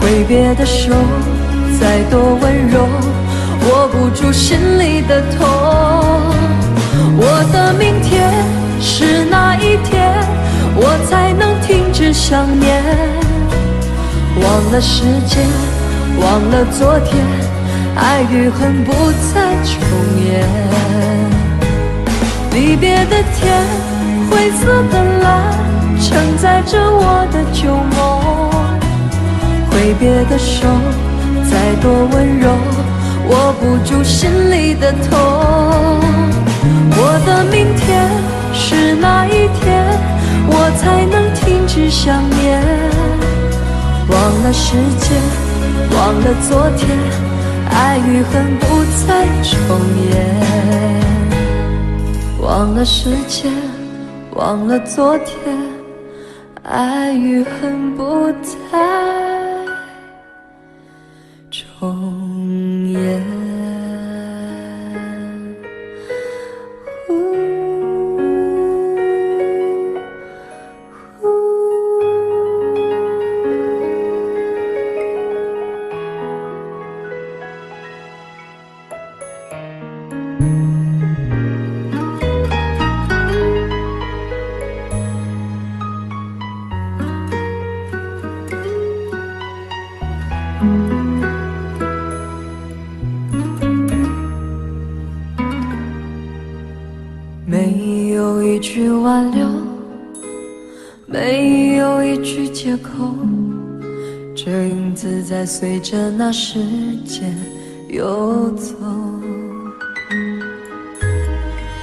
挥别的手再多温柔，握不住心里的痛。我的明天是哪一天，我才能停止想念？忘了时间，忘了昨天，爱与恨不再重演。离别的天，灰色的蓝，承载着我的旧梦，挥别的手再多温柔，握不住心里的痛。我的明天是哪一天，我才能停止想念？忘了时间，忘了昨天，爱与恨不再重演。忘了时间，忘了昨天，爱与恨不再重演。没有一句挽留，没有一句借口，这影子在随着那时间游走。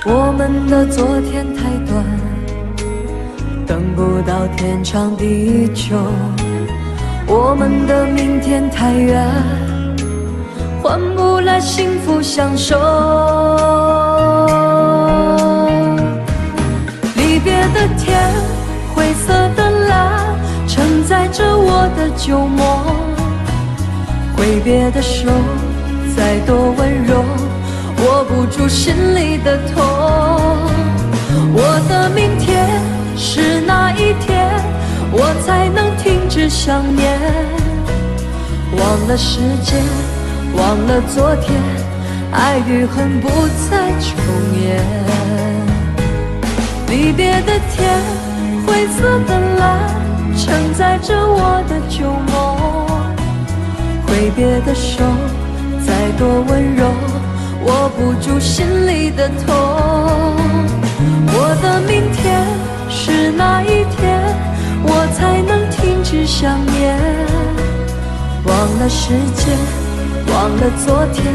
我们的昨天太短，等不到天长地久，我们的明天太远，换不来幸福相守。离别的天，灰色的蓝，承载着我的旧梦，挥别的手再多温柔，握不住心里的痛。我的明天是哪一天，我才能停止想念？忘了时间，忘了昨天，爱与恨不再重演。离别的天，灰色的蓝，承载着我的旧梦。挥别的手，再多温柔，握不住心里的痛。我的明天是哪一天，我才能停止想念？忘了时间，忘了昨天，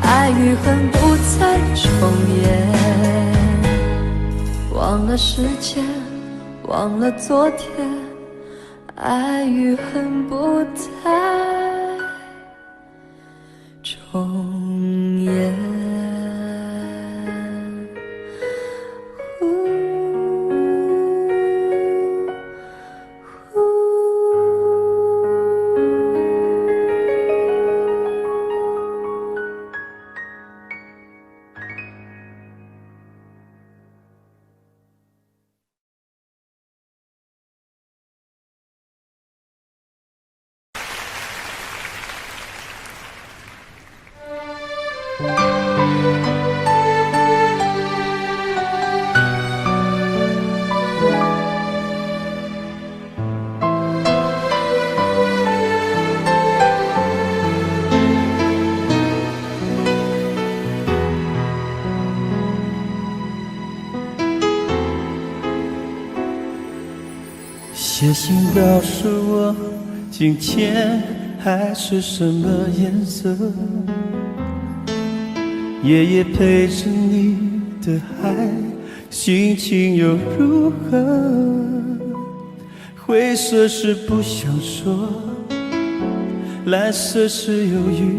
爱与恨不再重演。忘了时间，忘了昨天，爱与恨不再重演。写信告诉我，今天海是什么颜色？夜夜陪着你的海，心情又如何？灰色是不想说，蓝色是犹豫，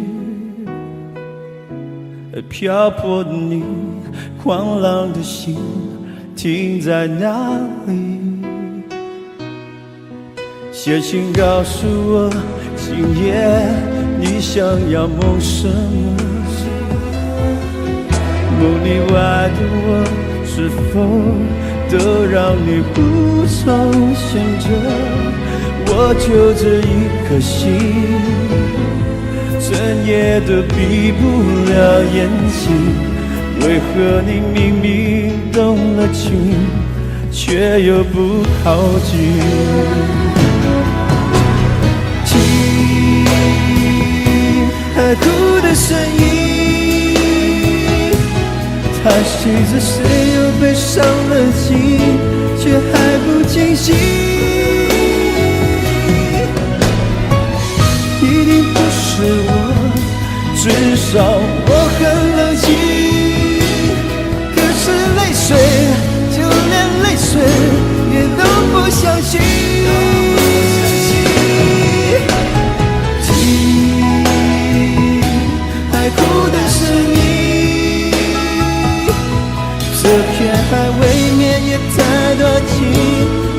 而漂泊的你，狂浪的心停在哪里？写信告诉我，今夜你想要梦什么？梦里外的我，是否都让你无从选择？我就这一颗心，整夜都闭不了眼睛。为何你明明动了情，却又不靠近？海哭的声音，它随着谁又被伤了心，却还不清醒。一定不是我，至少我很冷静。可是泪水，就连泪水也都不相信。海哭的声音，这片海未免也太多情，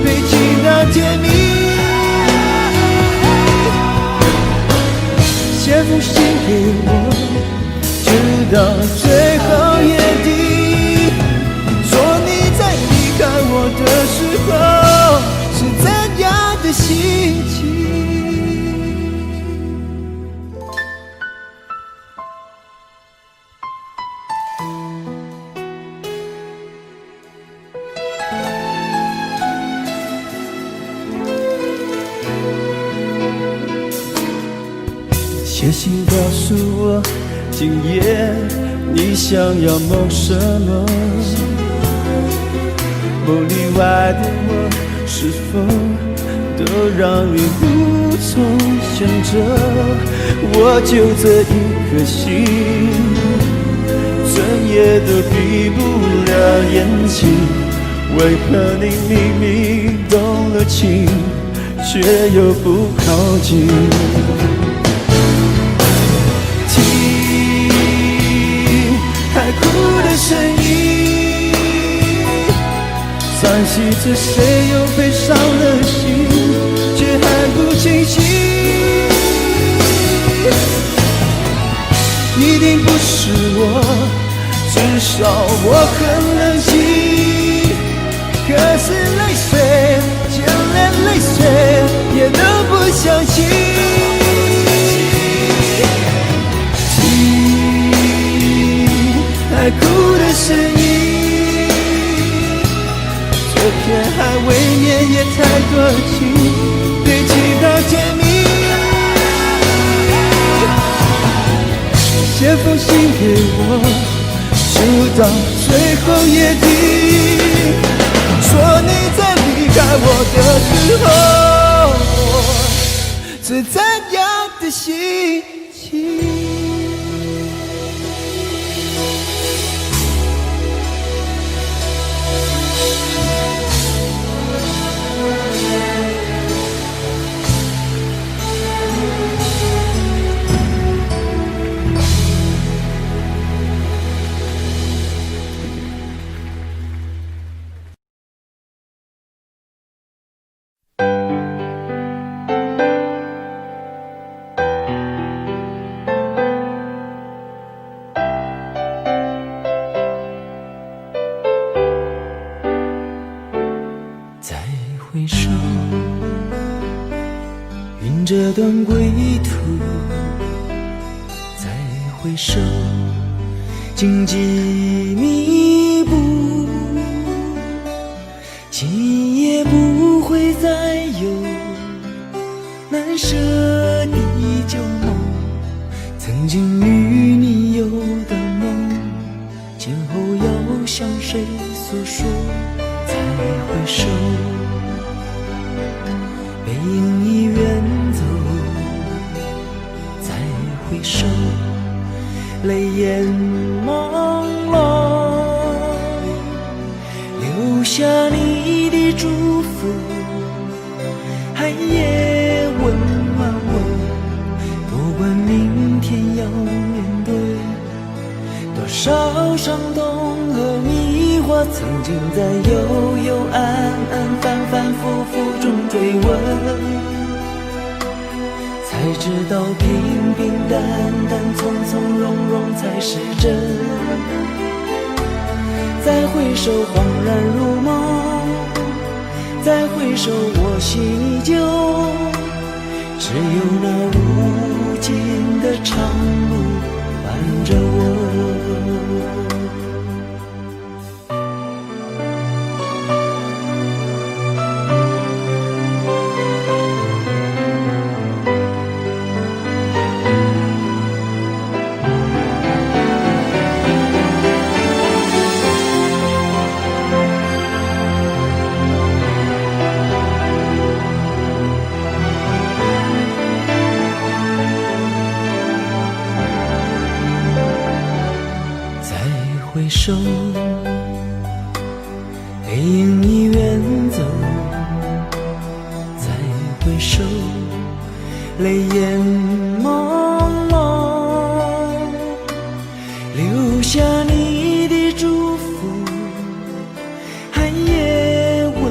被情到甜蜜。写封信给我，直到最后约定，说你在离开我的时候是怎样的心情。写信告诉我，今夜你想要梦什么？梦里外的我，是否都让你无从选择？我就这一颗心，整夜都闭不了眼睛。为何你明明动了情，却又不靠近？海哭的声音，叹息着谁又被伤了心，却还不清醒。一定不是我，至少我很冷静。可是泪水，就连泪水也都不相信。是你。这片海未免也太多情，对其他甜蜜。写封信给我，直到最后也听，说你在离开我的时候，我最赞扬的心情。再回首，云这段归途；再回首，荆棘密布，今夜不会再有难舍的旧梦，曾经与你有的梦，今后要向谁诉说？再回首，背影已远走；再回首，泪眼朦胧，留下你的祝福，寒夜温暖我。不管明天要面对多少伤痛和迷惑，曾经在幽幽暗暗反反复复中追问，才知道平平淡淡从从容容才是真。再回首恍然如梦，再回首我心依旧，只有那无尽的长路伴着我。回首，背影已远走；再回首，泪眼朦胧，留下你的祝福，寒夜温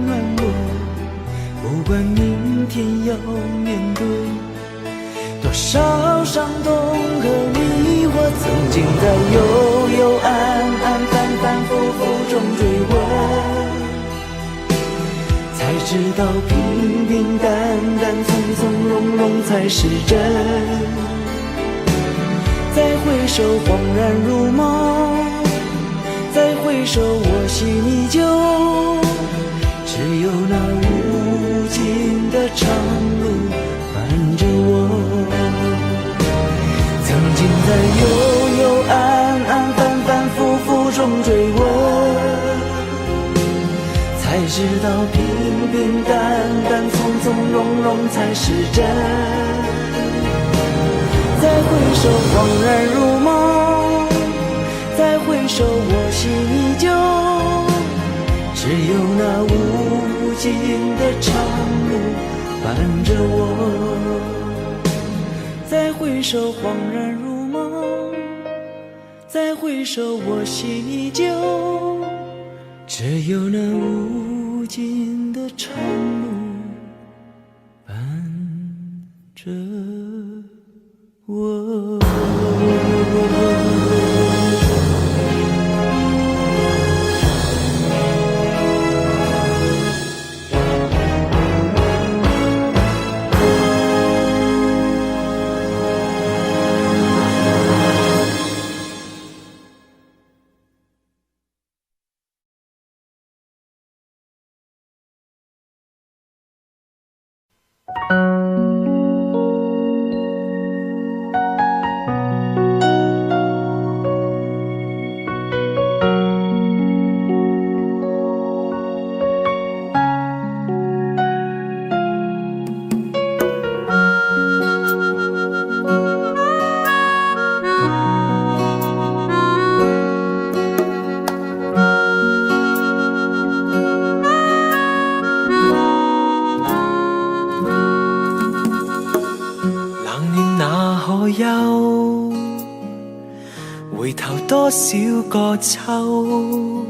暖我。不管明天要面对多少伤痛和迷惑，曾经在幽幽暗暗反反复复中追问，才知道平平淡淡从从容容才是真。再回首恍然如梦，再回首我心依旧，只有那无尽的长路伴着我。曾经在幽幽暗暗反反复复中追问，才知道平平淡淡从从容容才是真。再回首恍然如梦，再回首我心依旧，只有那无尽的长路伴着我。再回首恍然如梦，再回首我心依旧，只有那无尽的长路伴着我。少個秋，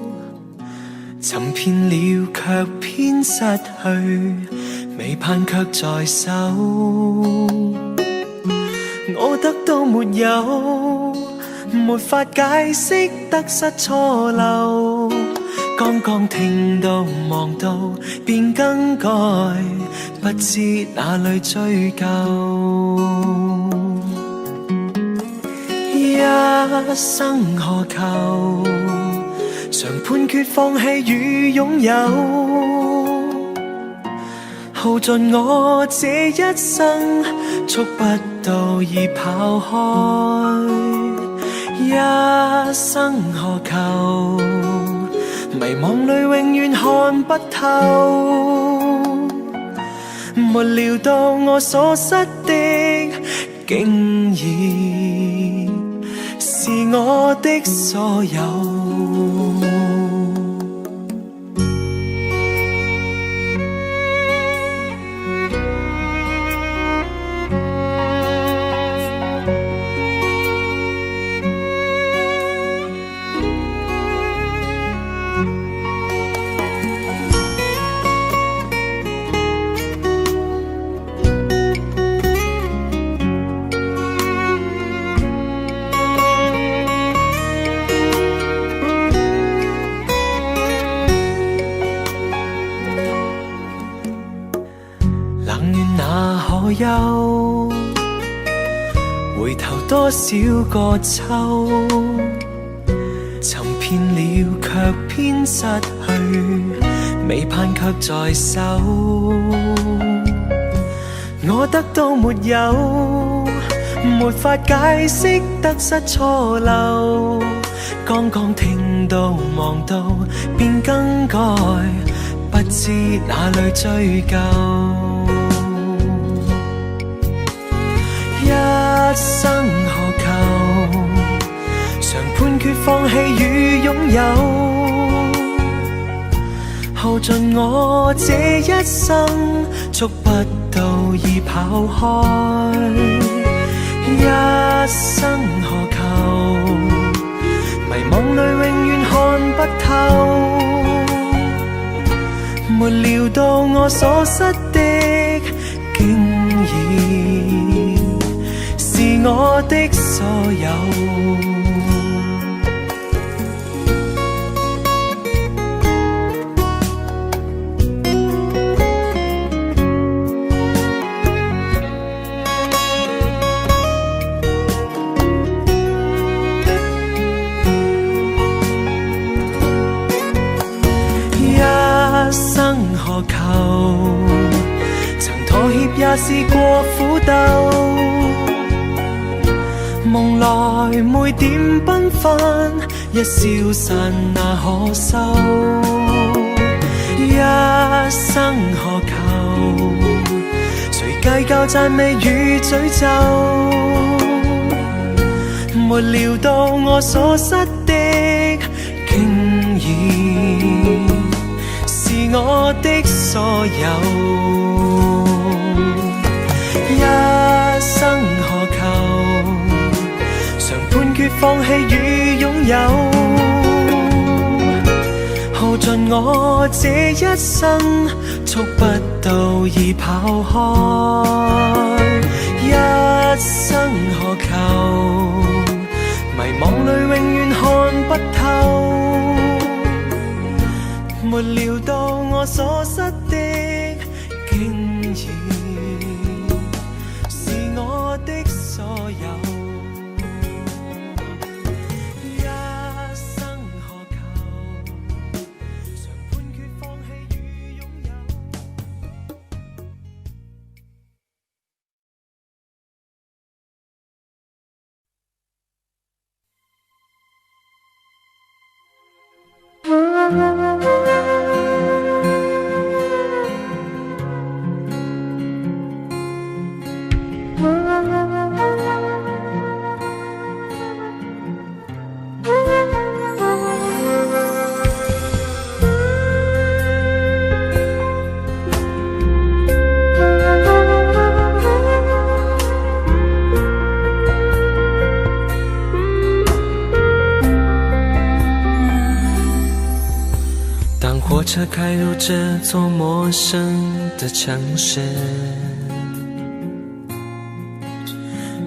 尋遍了卻偏失去，未盼卻在手。我得到沒有，沒法解釋得失錯漏。剛剛聽到望到便更改，不知哪裏追究。一生何求，常判決放棄與擁有，耗盡我這一生，觸不到已跑開。一生何求，迷惘裏永遠看不透，沒料到我所失的，竟然是我的所有。回頭多少個秋，尋遍了卻偏失去，未盼卻在手。我得到沒有，沒法解釋得失錯漏。剛剛聽到望到便更改，不知哪裏追究。一生何求，常判決放棄與擁有，耗盡我這一生，觸不到已跑開。一生何求，迷惘裏永遠看不透，沒料到我所失的，竟然是我的所有。一生何求，曾妥協也試過苦鬥，夢來每點繽紛，一消散那可收。一生何求，誰計較讚美與詛咒，沒料到我所失的，竟然是我的所有。一生何求，常判決放棄與擁有，耗盡我這一生，觸不到已跑開。一生何求，迷惘裏永遠看不透，沒料到我所失的，竟然是我的所有。火车开入这座陌生的城市，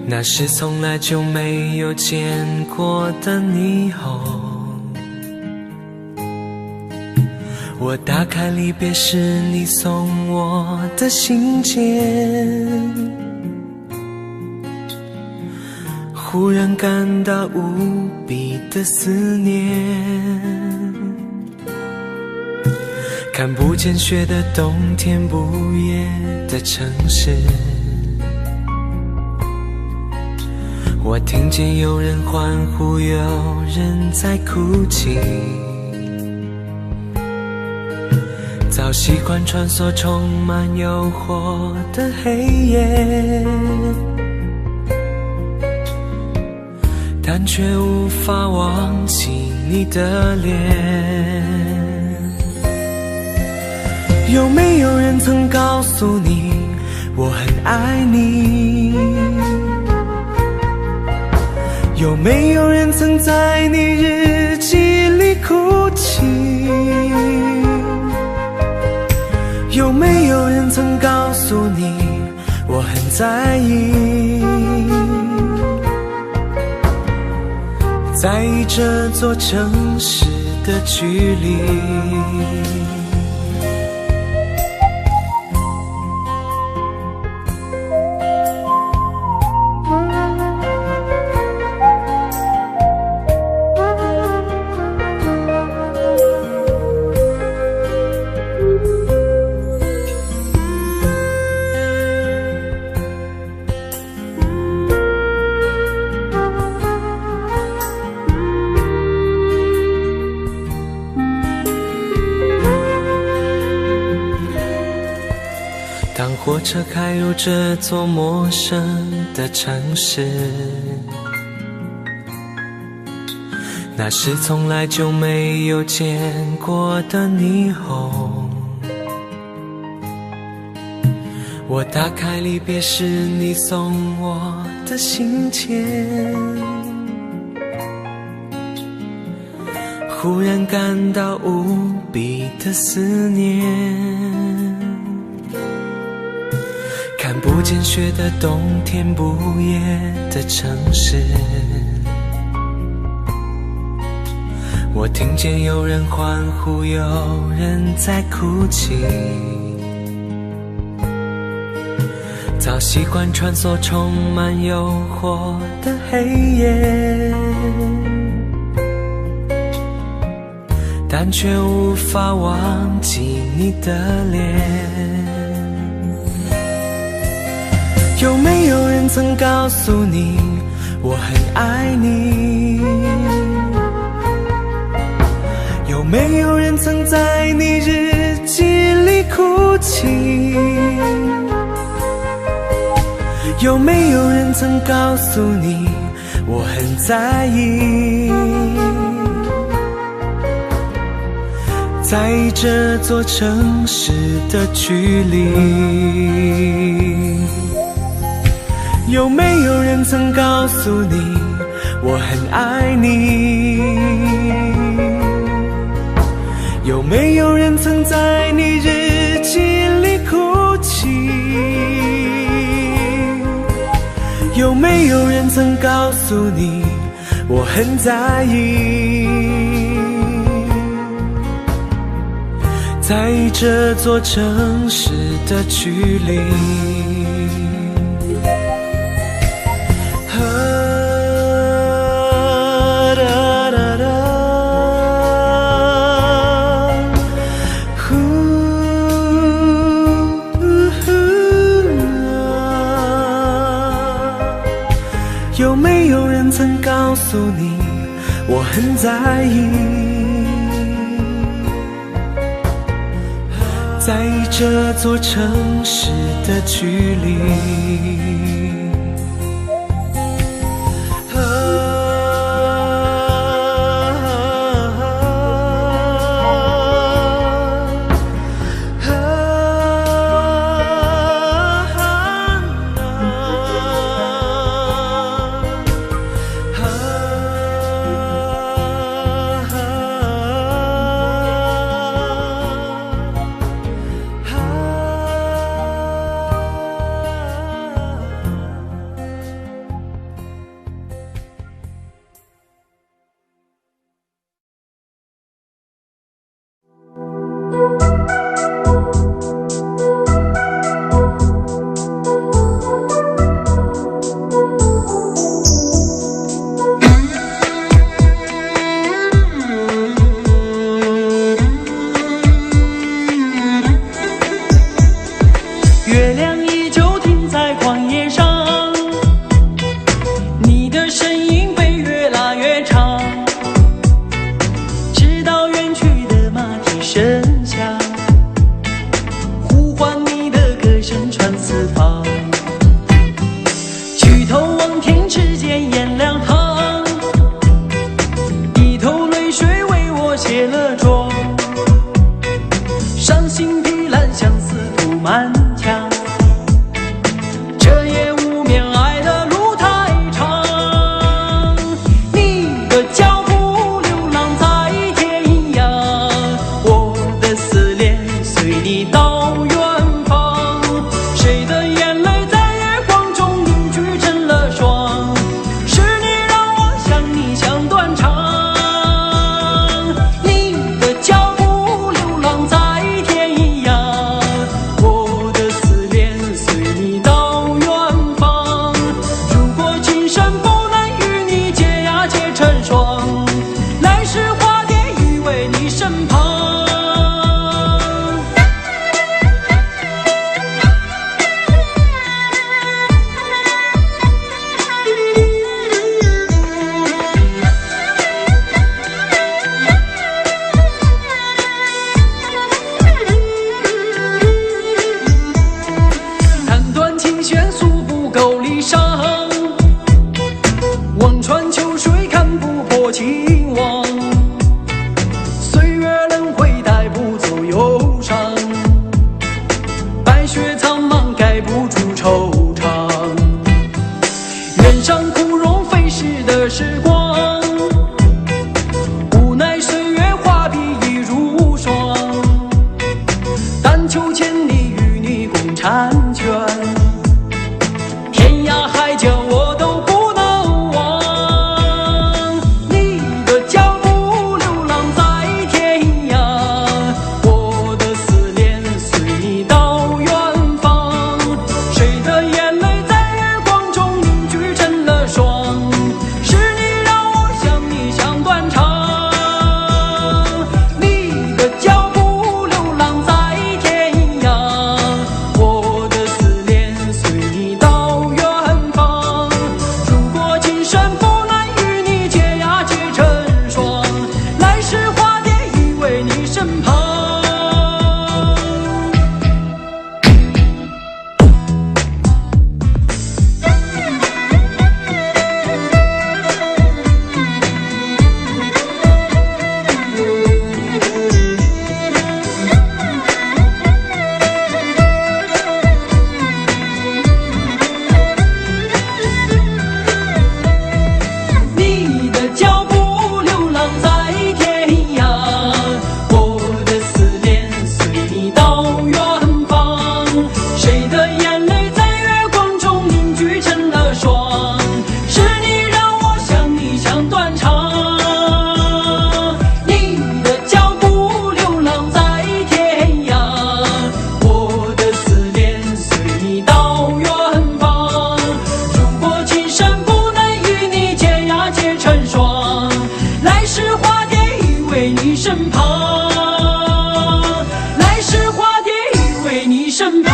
那是从来就没有见过的霓虹。我打开离别时你送我的信件，忽然感到无比的思念。看不见雪的冬天，不夜的城市，我听见有人欢呼，有人在哭泣。早习惯穿梭充满诱惑的黑夜，但却无法忘记你的脸。有没有人曾告诉你我很爱你？有没有人曾在你日记里哭泣？有没有人曾告诉你我很在意？在意这座城市的距离。当火车开入这座陌生的城市，那是从来就没有见过的霓虹。我打开离别时你送我的信件，忽然感到无比的思念。看不见雪的冬天，不夜的城市，我听见有人欢呼，有人在哭泣。早习惯穿梭充满诱惑的黑夜，但却无法忘记你的脸。有没有人曾告诉你我很爱你？有没有人曾在你日记里哭泣？有没有人曾告诉你我很在意？在意这座城市的距离。有没有人曾告诉你我很爱你？有没有人曾在你日记里哭泣？有没有人曾告诉你我很在意？在意这座城市的距离。有没有人曾告诉你我很在意？在意这座城市的距离。为你身旁，来世化蝶依偎你身旁。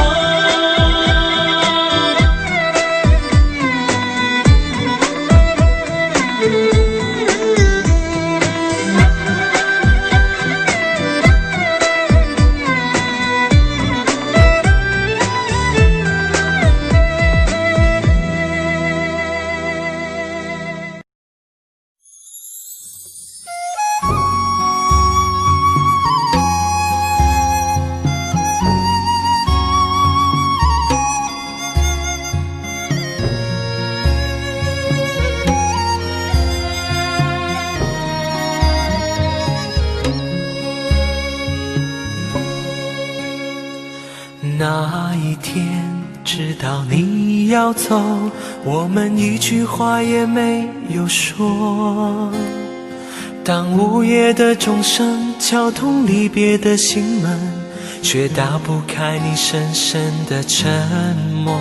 那一天知道你要走，我们一句话也没有说。当午夜的钟声敲痛离别的心门，却打不开你深深的沉默。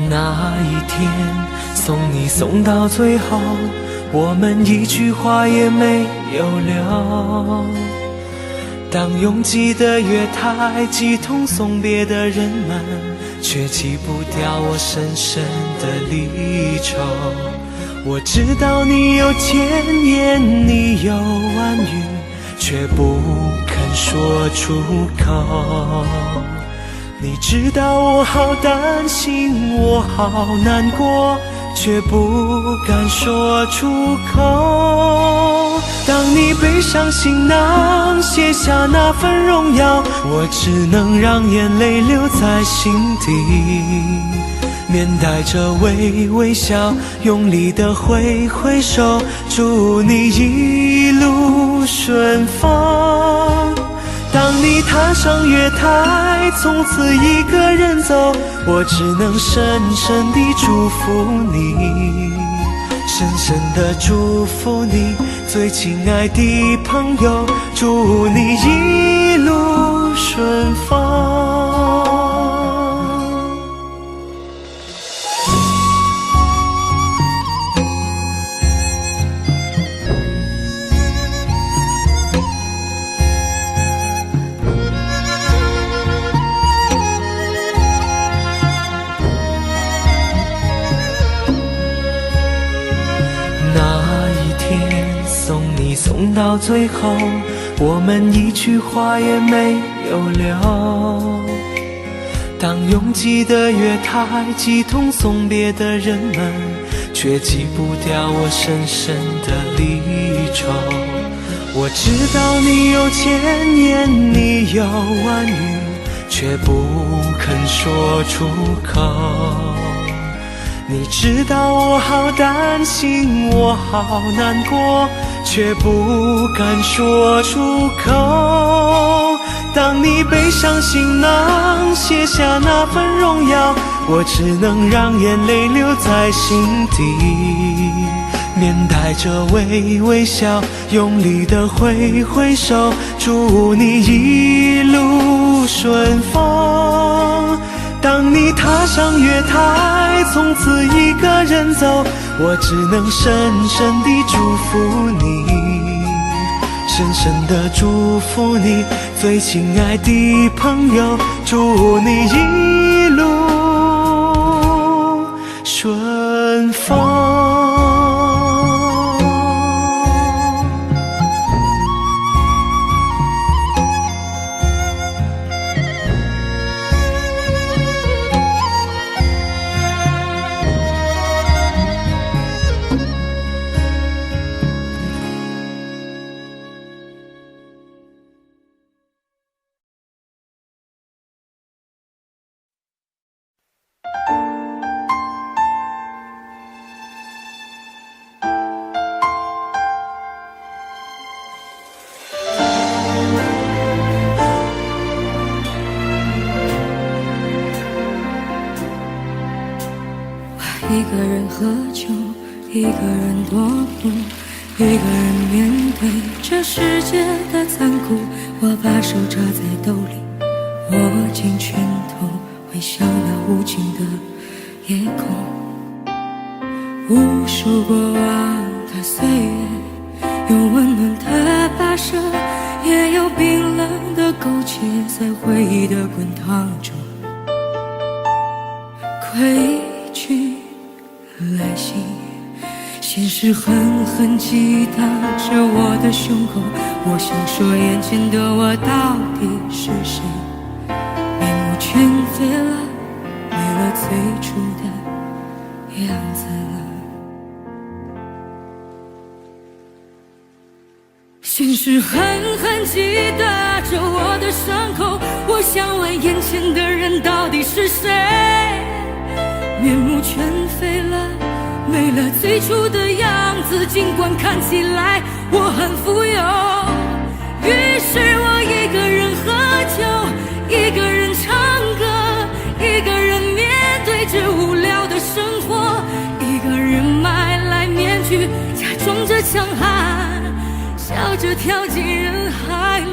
那一天送你送到最后，我们一句话也没有留。当拥挤的月台挤痛送别的人们，却挤不掉我深深的离愁。我知道你有千言，你有万语，却不肯说出口。你知道我好担心，我好难过，却不敢说出口。当你背上行囊，卸下那份荣耀，我只能让眼泪留在心底，面带着微笑，用力地挥挥手，祝你一路顺风。当你踏上月台，从此一个人走，我只能深深地祝福你，深深地祝福你，最亲爱的朋友，祝你一路顺风。送到最后，我们一句话也没有留。当拥挤的月台挤痛送别的人们，却挤不掉我深深的离愁。我知道你有千言，你有万语，却不肯说出口。你知道我好担心，我好难过，却不敢说出口。当你背上行囊，卸下那份荣耀，我只能让眼泪留在心底，面带着微笑，用力地挥挥手，祝你一路顺风。当你踏上月台，从此一个人走，我只能深深地祝福你，深深地祝福你，最亲爱的朋友，祝你一路顺风。一个人喝酒，一个人踱步，一个人面对这世界的残酷。我把手插在兜里，握紧拳头，微笑那无尽的夜空。无数过往的岁月，用温暖的白在回忆的滚烫中，归去来兮，现实狠狠击打着我的胸口。我想说，眼前的我到底是谁？面目全非了，没了最初的样子了。现实狠狠击打着我的伤口，我想问眼前的人到底是谁？面目全非了，没了最初的样子，尽管看起来我很富有。于是我一个人喝酒，一个人唱歌，一个人面对着无聊的生活，一个人买来面具，假装着强悍，笑着跳进人海里。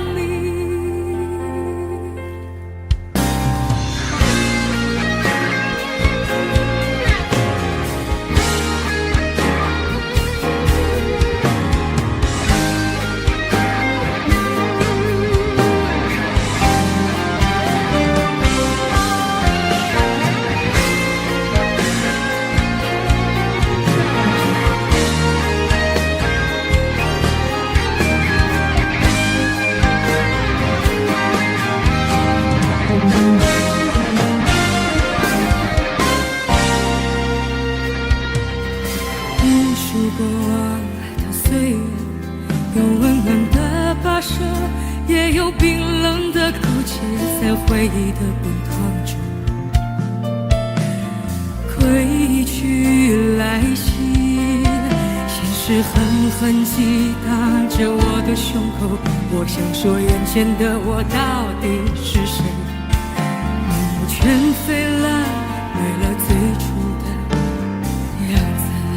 回忆的滚烫中，归去来兮，现实狠狠击打着我的胸口。我想说，眼前的我到底是谁？面目全非了，没了最初的样子了。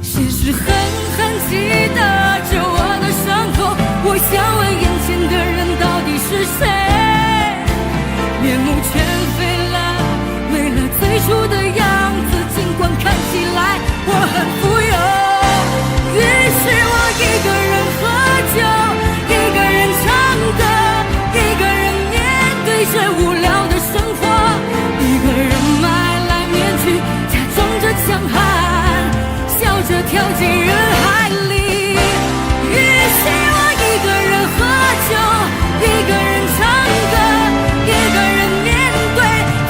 现实狠狠击打着我的伤口，我想问眼前的人到底是谁？面目全非了，没了最初的样子，尽管看起来我很富有。于是我一个人喝酒，一个人唱歌，一个人面对着无聊的生活，一个人买来面具，假装着强悍，笑着跳进人海里。于是我一个人喝酒，一个人唱歌，一个人面对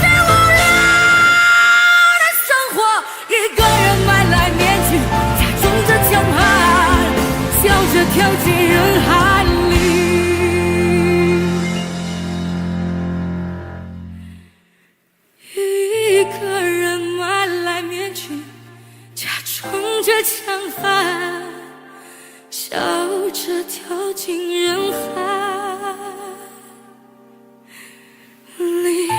最无聊的生活，一个人买来面具，假装着强悍，笑着跳进人海里。一个人买来面具，假装着强悍，笑着跳进人海里。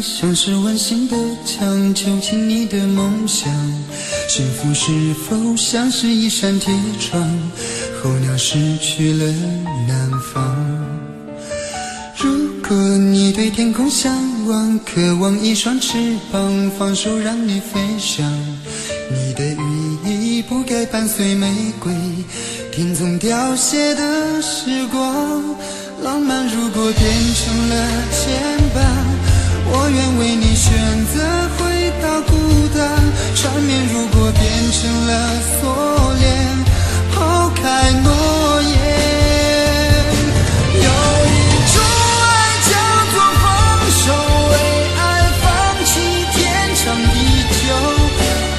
像是温馨的墙，囚禁你的梦想。幸福是否像是一扇铁窗，候鸟失去了南方。如果你对天空向往，渴望一双翅膀，放手让你飞翔。你的羽翼不该伴随玫瑰，听从凋谢的时光。浪漫如果变成了牵绊，我愿为你选择回到孤单。缠绵如果变成了锁链，抛开诺言。有一种爱叫做放手，为爱放弃天长地久。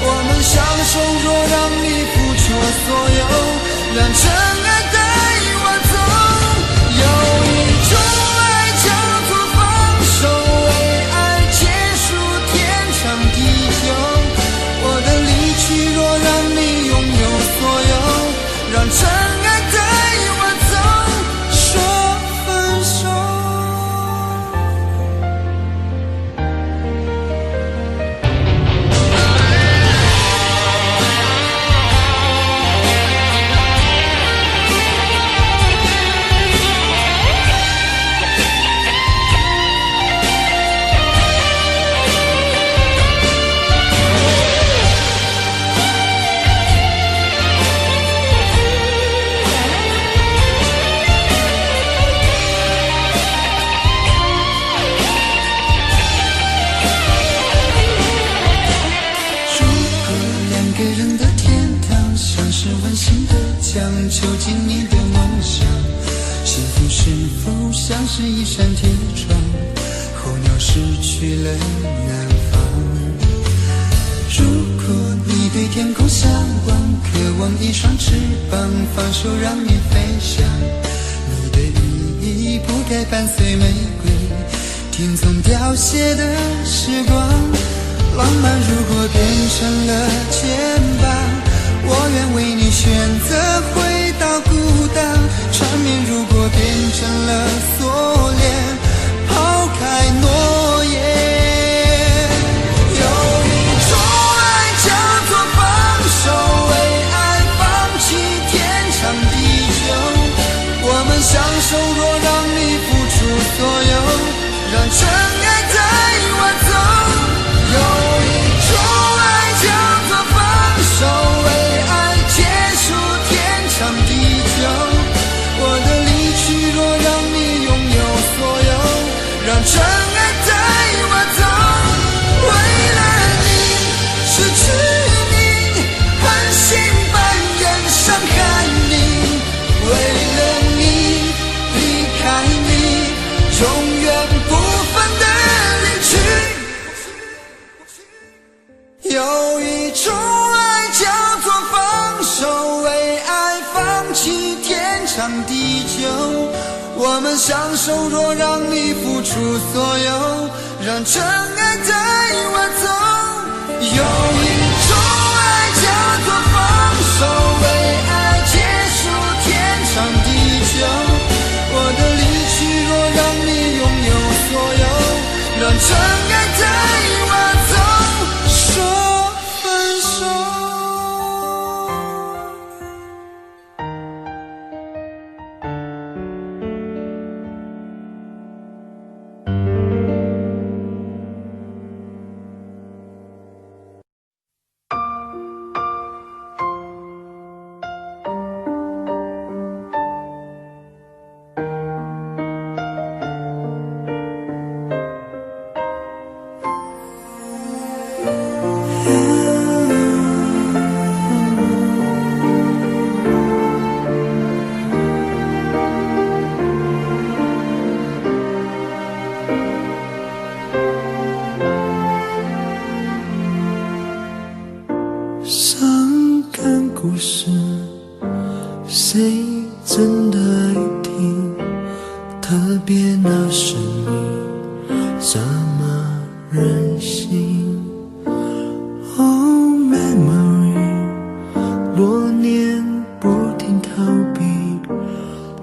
我们相守，若让你付出所有，让尘埃带我走。墙，囚禁你的梦想。幸福是否像是一扇铁窗，候鸟失去了南方。如果你对天空向往，渴望一双翅膀，放手让你飞翔。你的羽翼不该伴随玫瑰，听从凋谢的时光。浪漫如果变成了肩膀，我愿为你选择回到孤岛。缠绵如果变成了锁链，抛开诺言。有一种爱叫做放手，为爱放弃天长地久。我们相守，若让你付出所有，让真爱带我走。有一种爱叫做放手，为爱结束天长地久。我的离去，若让你拥有所有，让真爱带我走。为了你，失去你，狠心扮演伤害你。为了你，离开你，永远不分的离去。有一种爱叫做放手，为爱放弃天长地久。我们相守，若让你付出所有，让真爱带我走。有一种爱叫做放手，为爱结束天长地久。我的离去，若让你拥有所有，让真爱带我走。说分手。伤感故事，谁真的爱听？特别那是你，这么任性。Oh memory， 多年不停逃避，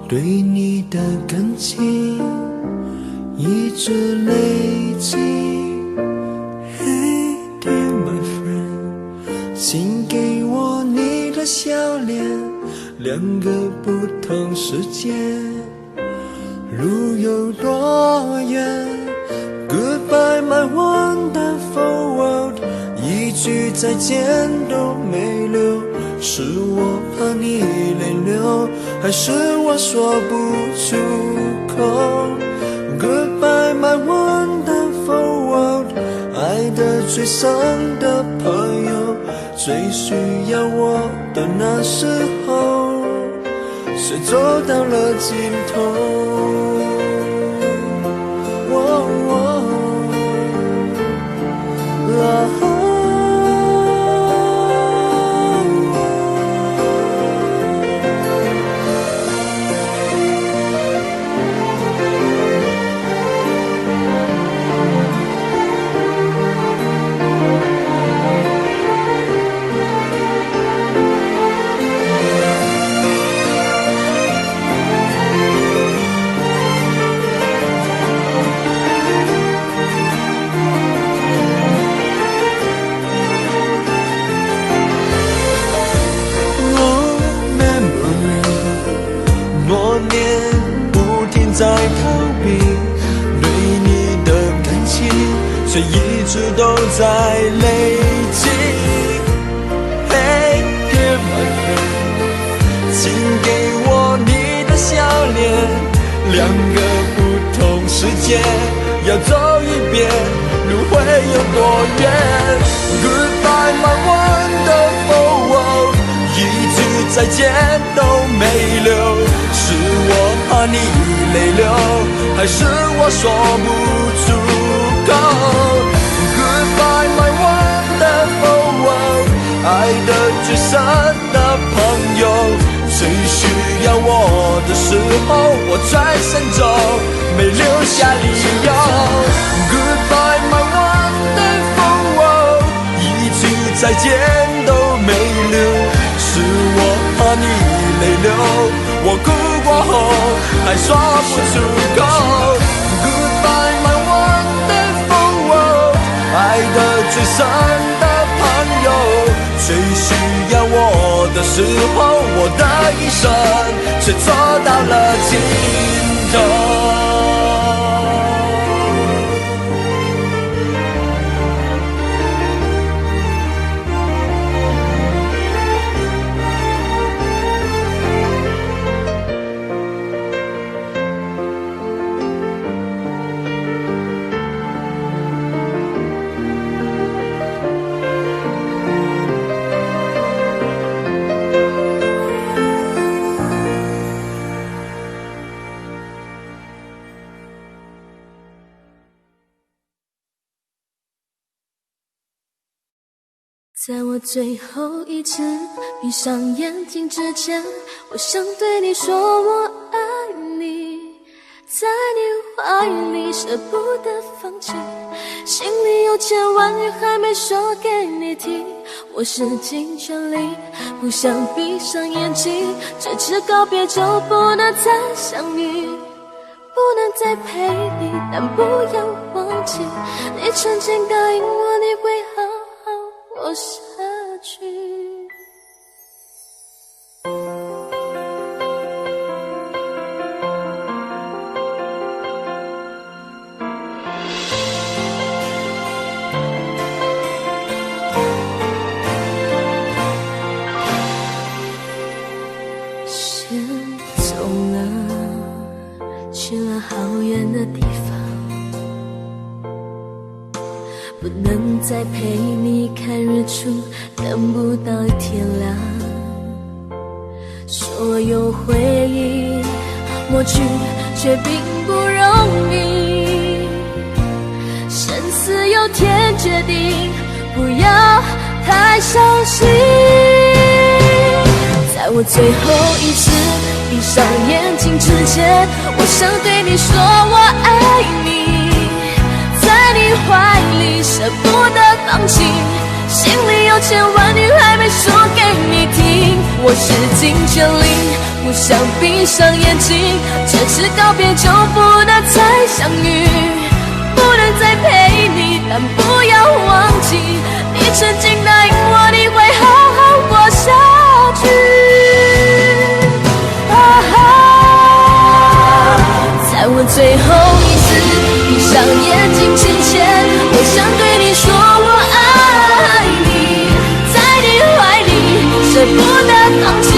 对你的感情一直累积。Hey dear my friend， 请给我你的笑脸，两个不同世界，路有多远 ？Goodbye my wonderful world， 一句再见都没留，是我怕你泪流，还是我说不出口 ？Goodbye my wonderful world， 爱得最深的朋友，最需要我的那时候，谁走到了尽头？在逃避对你的感情，却一直都在累积。Hey dear my friend， 请给我你的笑脸，两个不同世界，要走一遍，路会有多远 ？Goodbye my wonderful world， 一句再见都没留，是我怕你泪流，还是我说不出口 Goodbye my wonderful world， 爱的最深的朋友，最需要我的时候我转身走，没留下理由 Goodbye my wonderful world， 一句再见都没留，是我怕你泪流，我哭过后还说不出口 Goodbye my wonderful world， 爱的最深的朋友，最需要我的时候，我的一生却走到了尽头。在我最后一次闭上眼睛之前，我想对你说我爱你，在你怀里舍不得放弃，心里有千万语还没说给你听，我使尽全力不想闭上眼睛，这次告别就不能再相遇，不能再陪你，但不要忘记你曾经答应我你会好好活下去。先走了，去了好远的地方，不能再陪你看日出，等不到天亮。所有回忆抹去，却并不容易。生死有天决定，不要太伤心。在我最后一次闭上眼睛之前，我想对你说我爱你，在你怀里舍不得放弃，心里有千万语还没说给你听，我使尽全力不想闭上眼睛，这次告别就不能再相遇，不能再陪你，但不要忘记你曾经答应我你会好好活下去。在我最后一次闭上眼睛之前，我想对你说我爱你，在你怀里舍不得放弃，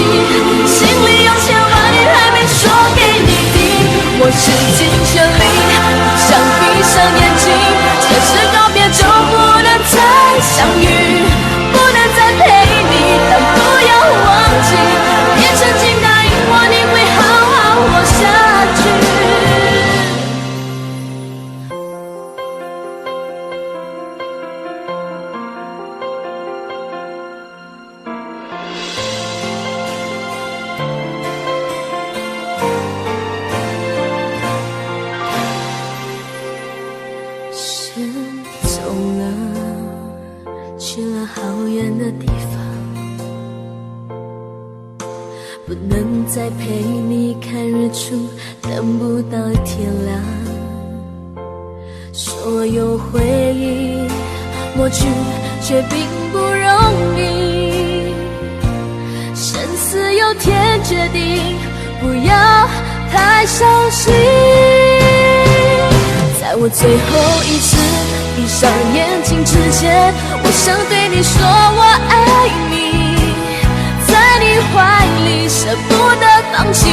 心里有千万语还没说给你听，我使尽全力不想闭上眼睛，这次告别就不能再相遇，不能再陪你，但不要忘记你曾经答应我你会好好活下去。先走了，去了好远的地方，不能再陪你看日出，等不到天亮。所有回忆抹去，却并不容易。生死有天决定，不要太伤心。在我最后一次闭上眼睛之前，我想对你说我爱你，在你怀里舍不得放弃，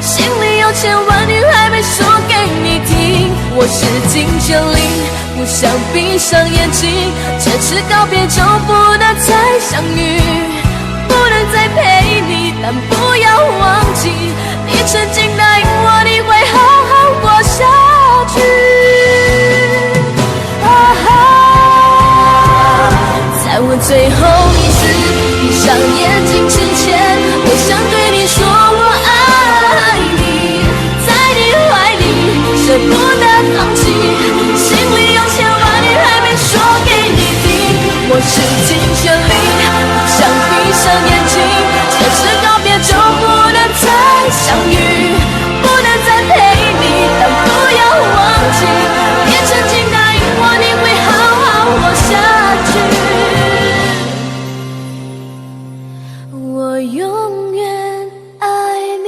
心里有千万语还没说给你听，我使尽全力不想闭上眼睛，这次告别就不能再相遇，不能再陪你，但不要忘记，你曾经答应我，你会好好活下去。在我最后一次闭上眼睛之前，我想对你说我爱你，在你怀里舍不得放弃，心里有千万语还没说给你听。我使尽全力，不想闭上眼睛，这次告别就不能再相遇，不能再陪你，但不要忘记，你曾经答应我，你会好好活下去。我永远爱你。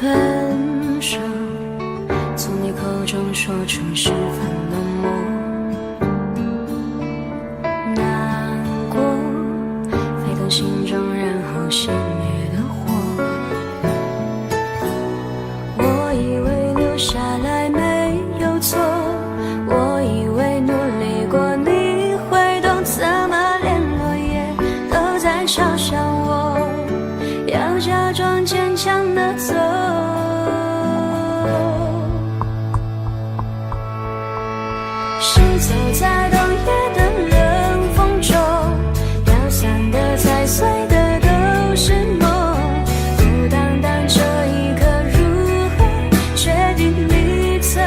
分手，从你口中说出十分冷漠，难过沸腾心中，然后熄灭的火。我以为留下来没有错，我以为努力过你会懂，怎么连落叶都在嘲笑我，要假装坚强的走。是走在冬夜的冷风中，飘散的踩碎的都是梦，孤单单这一刻如何确定你曾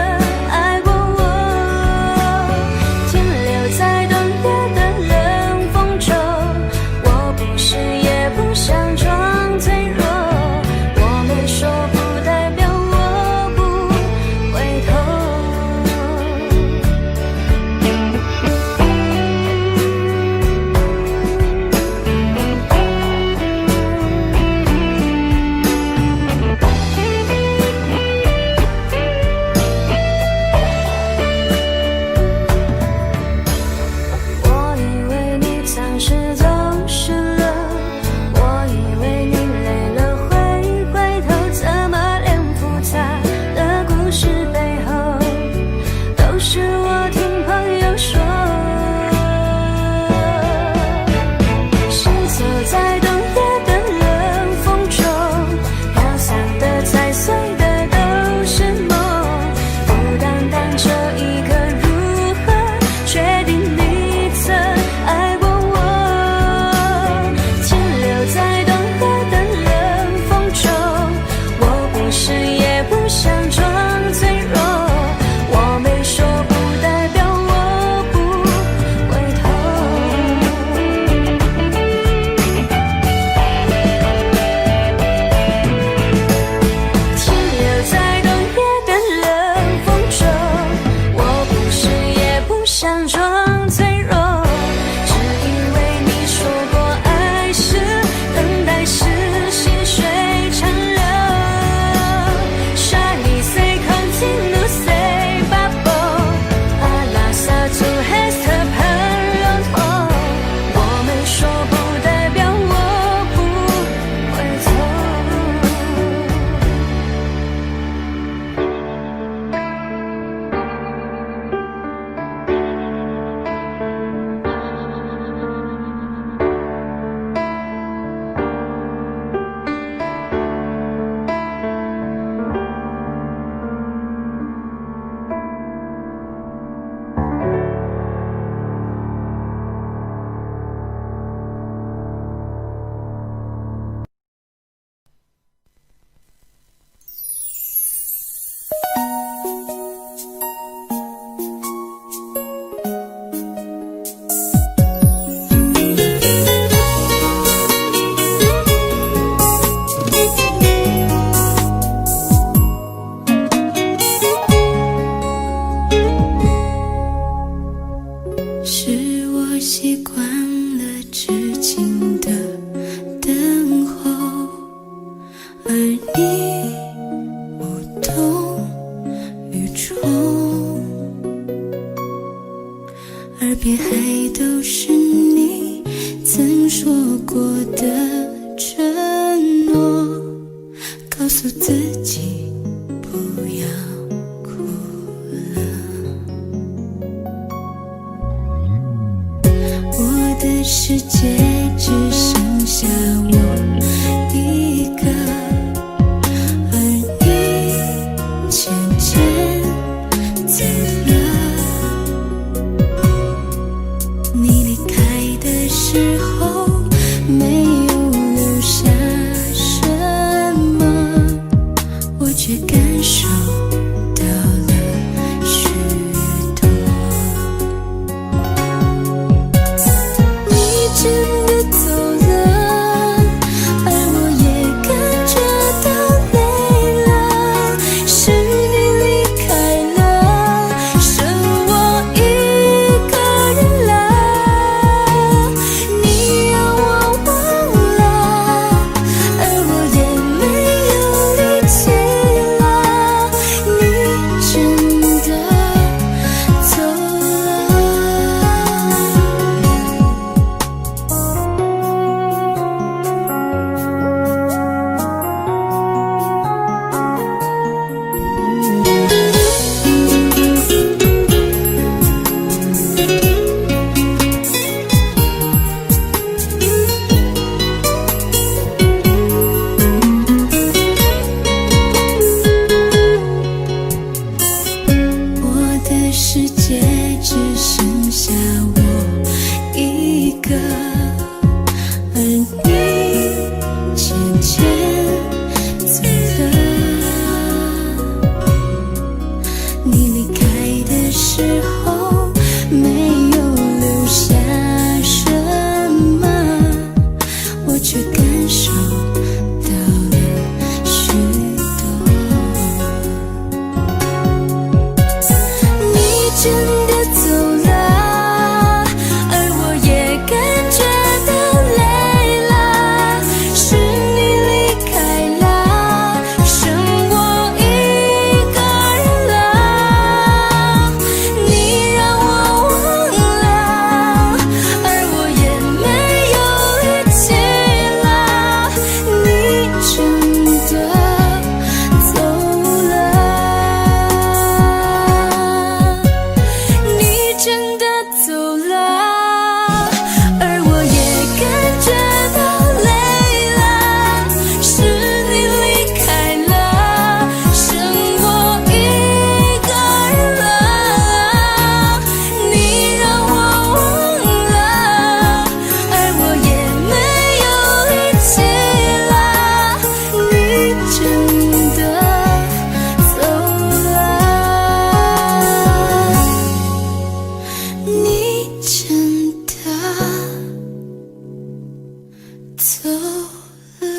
爱过我，停留在冬夜的冷风中，我不是也不想装脆弱，我没说不代表我不回头。我以为你暂时走失了，我以为你累了会回头，怎么连复杂的故事背后都是我听朋友说。是走在冬夜的冷风中，飘散的踩碎的都是梦，孤单单这一刻如何确定你曾爱过我，停留在冬夜的冷风中，我不是也不想装脆弱，我没说不代表我不回头。停留在冬夜的冷风中，我不是也不想装脆弱，只因为你说过爱是等待，是细水长流，下一要哭了。我的世界只剩下我一个，而你渐渐走了。你离开的时候没有留下什么，我却感受到了许多。你真的走了，而我也感觉到累了。是你离开了，剩我一个人了。你让我忘了，而我也没有力气了。你真的走了。我的世界只剩下我一个，而你渐渐走了。你离开的时候没有留下什么，我却感受到了许多。你真的走了，而我也感觉到累了。是你离开了，剩我一个人了。你让我忘了，而我也没有力气了。你真的走了。你真的走了，而我也感觉到累了。是你离开了，剩我一个人了。你让我忘了，而我也没有力气了。你真的走了。你真的走了。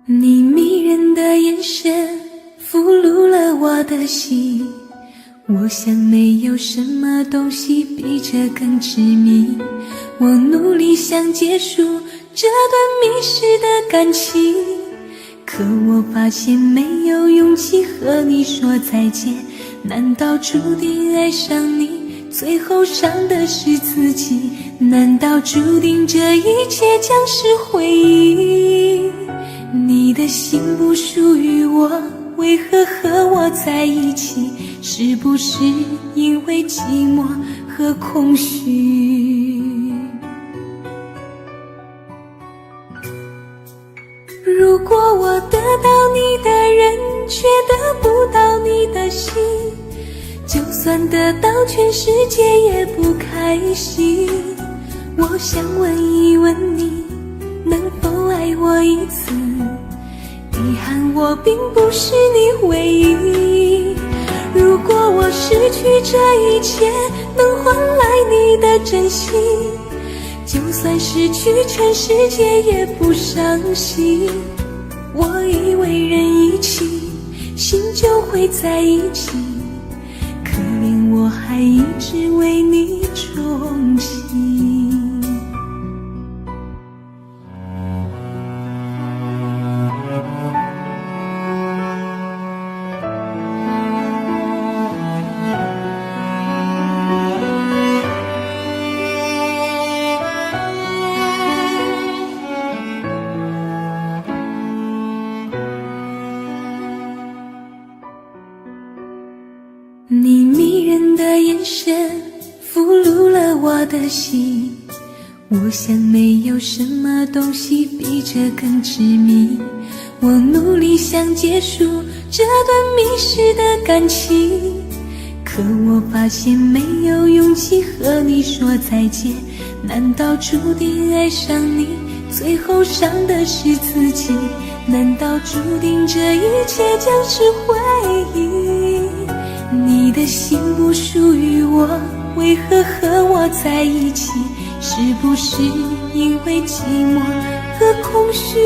你迷人的眼神俘虏了我的心，我想没有什么东西比这更致命。我努力想结束这段迷失的感情，可我发现没有勇气和你说再见。难道注定爱上你，最后伤的是自己？难道注定这一切将是回忆？你的心不属于我，为何和我在一起？是不是因为寂寞和空虚？如果我得到你的人，却得不到你的心，就算得到全世界也不开心。我想问一问你，能否爱我一次？遗憾我并不是你唯一。如果我失去这一切，能换来你的真心，就算失去全世界也不伤心。我以为人一起，心就会在一起，可怜我还一直为你钟情。你迷人的眼神俘虏了我的心，我想没有什么东西比这更致命。我努力想结束这段迷失的感情，可我发现没有勇气和你说再见。难道注定爱上你，最后伤的是自己？难道注定这一切将是回忆？你的心不属于我，为何和我在一起？是不是因为寂寞和空虚？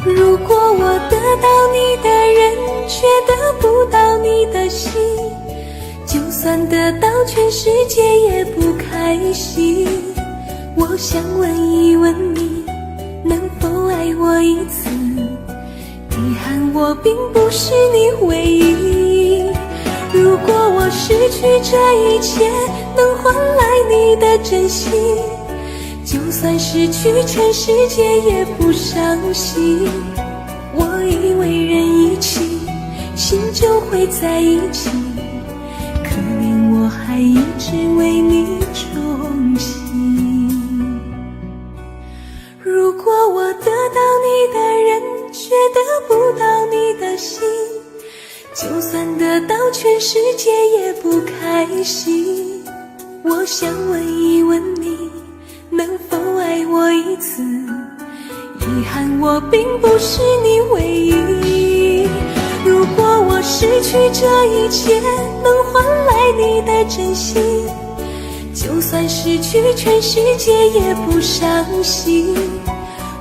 如果我得到你的人，却得不到你的心，就算得到全世界也不开心。我想问一问你，能否爱我一次？遗憾我并不是你唯一。如果我失去这一切，能换来你的真心，就算失去全世界也不伤心。我以为人一起，心就会在一起，可怜我还一直为你钟情。如果我得到你的人，却得不到你的心，就算得到全世界也不开心。我想问一问你，能否爱我一次？遗憾我并不是你唯一。如果我失去这一切，能换来你的真心，就算失去全世界也不伤心。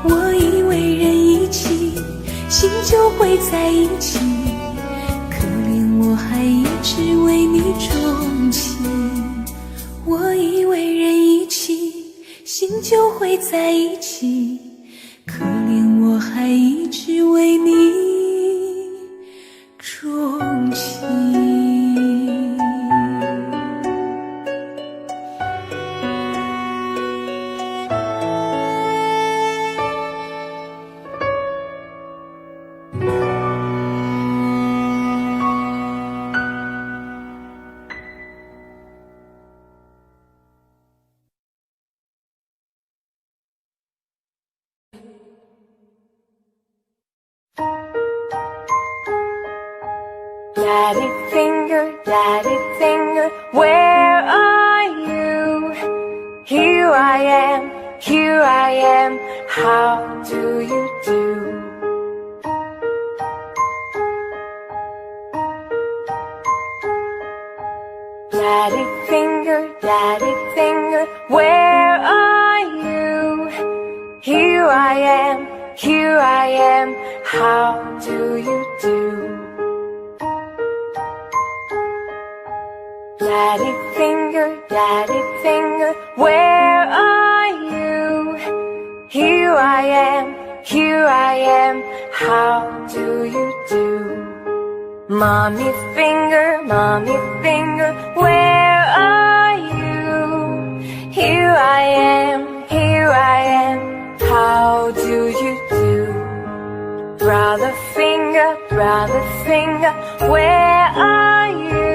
我以为人一起，心就会在一起，可怜我还一直为你钟情。我以为人一起，心就会在一起，可怜我还一直为你钟情。Daddy finger, where are you? Here I am, how do you do? Daddy finger, where are you? Here I am, how do you do? Daddy finger, where are you? Here I am, how do you do? Mommy finger, where are you? Here I am, how do you do? Brother finger, where are you?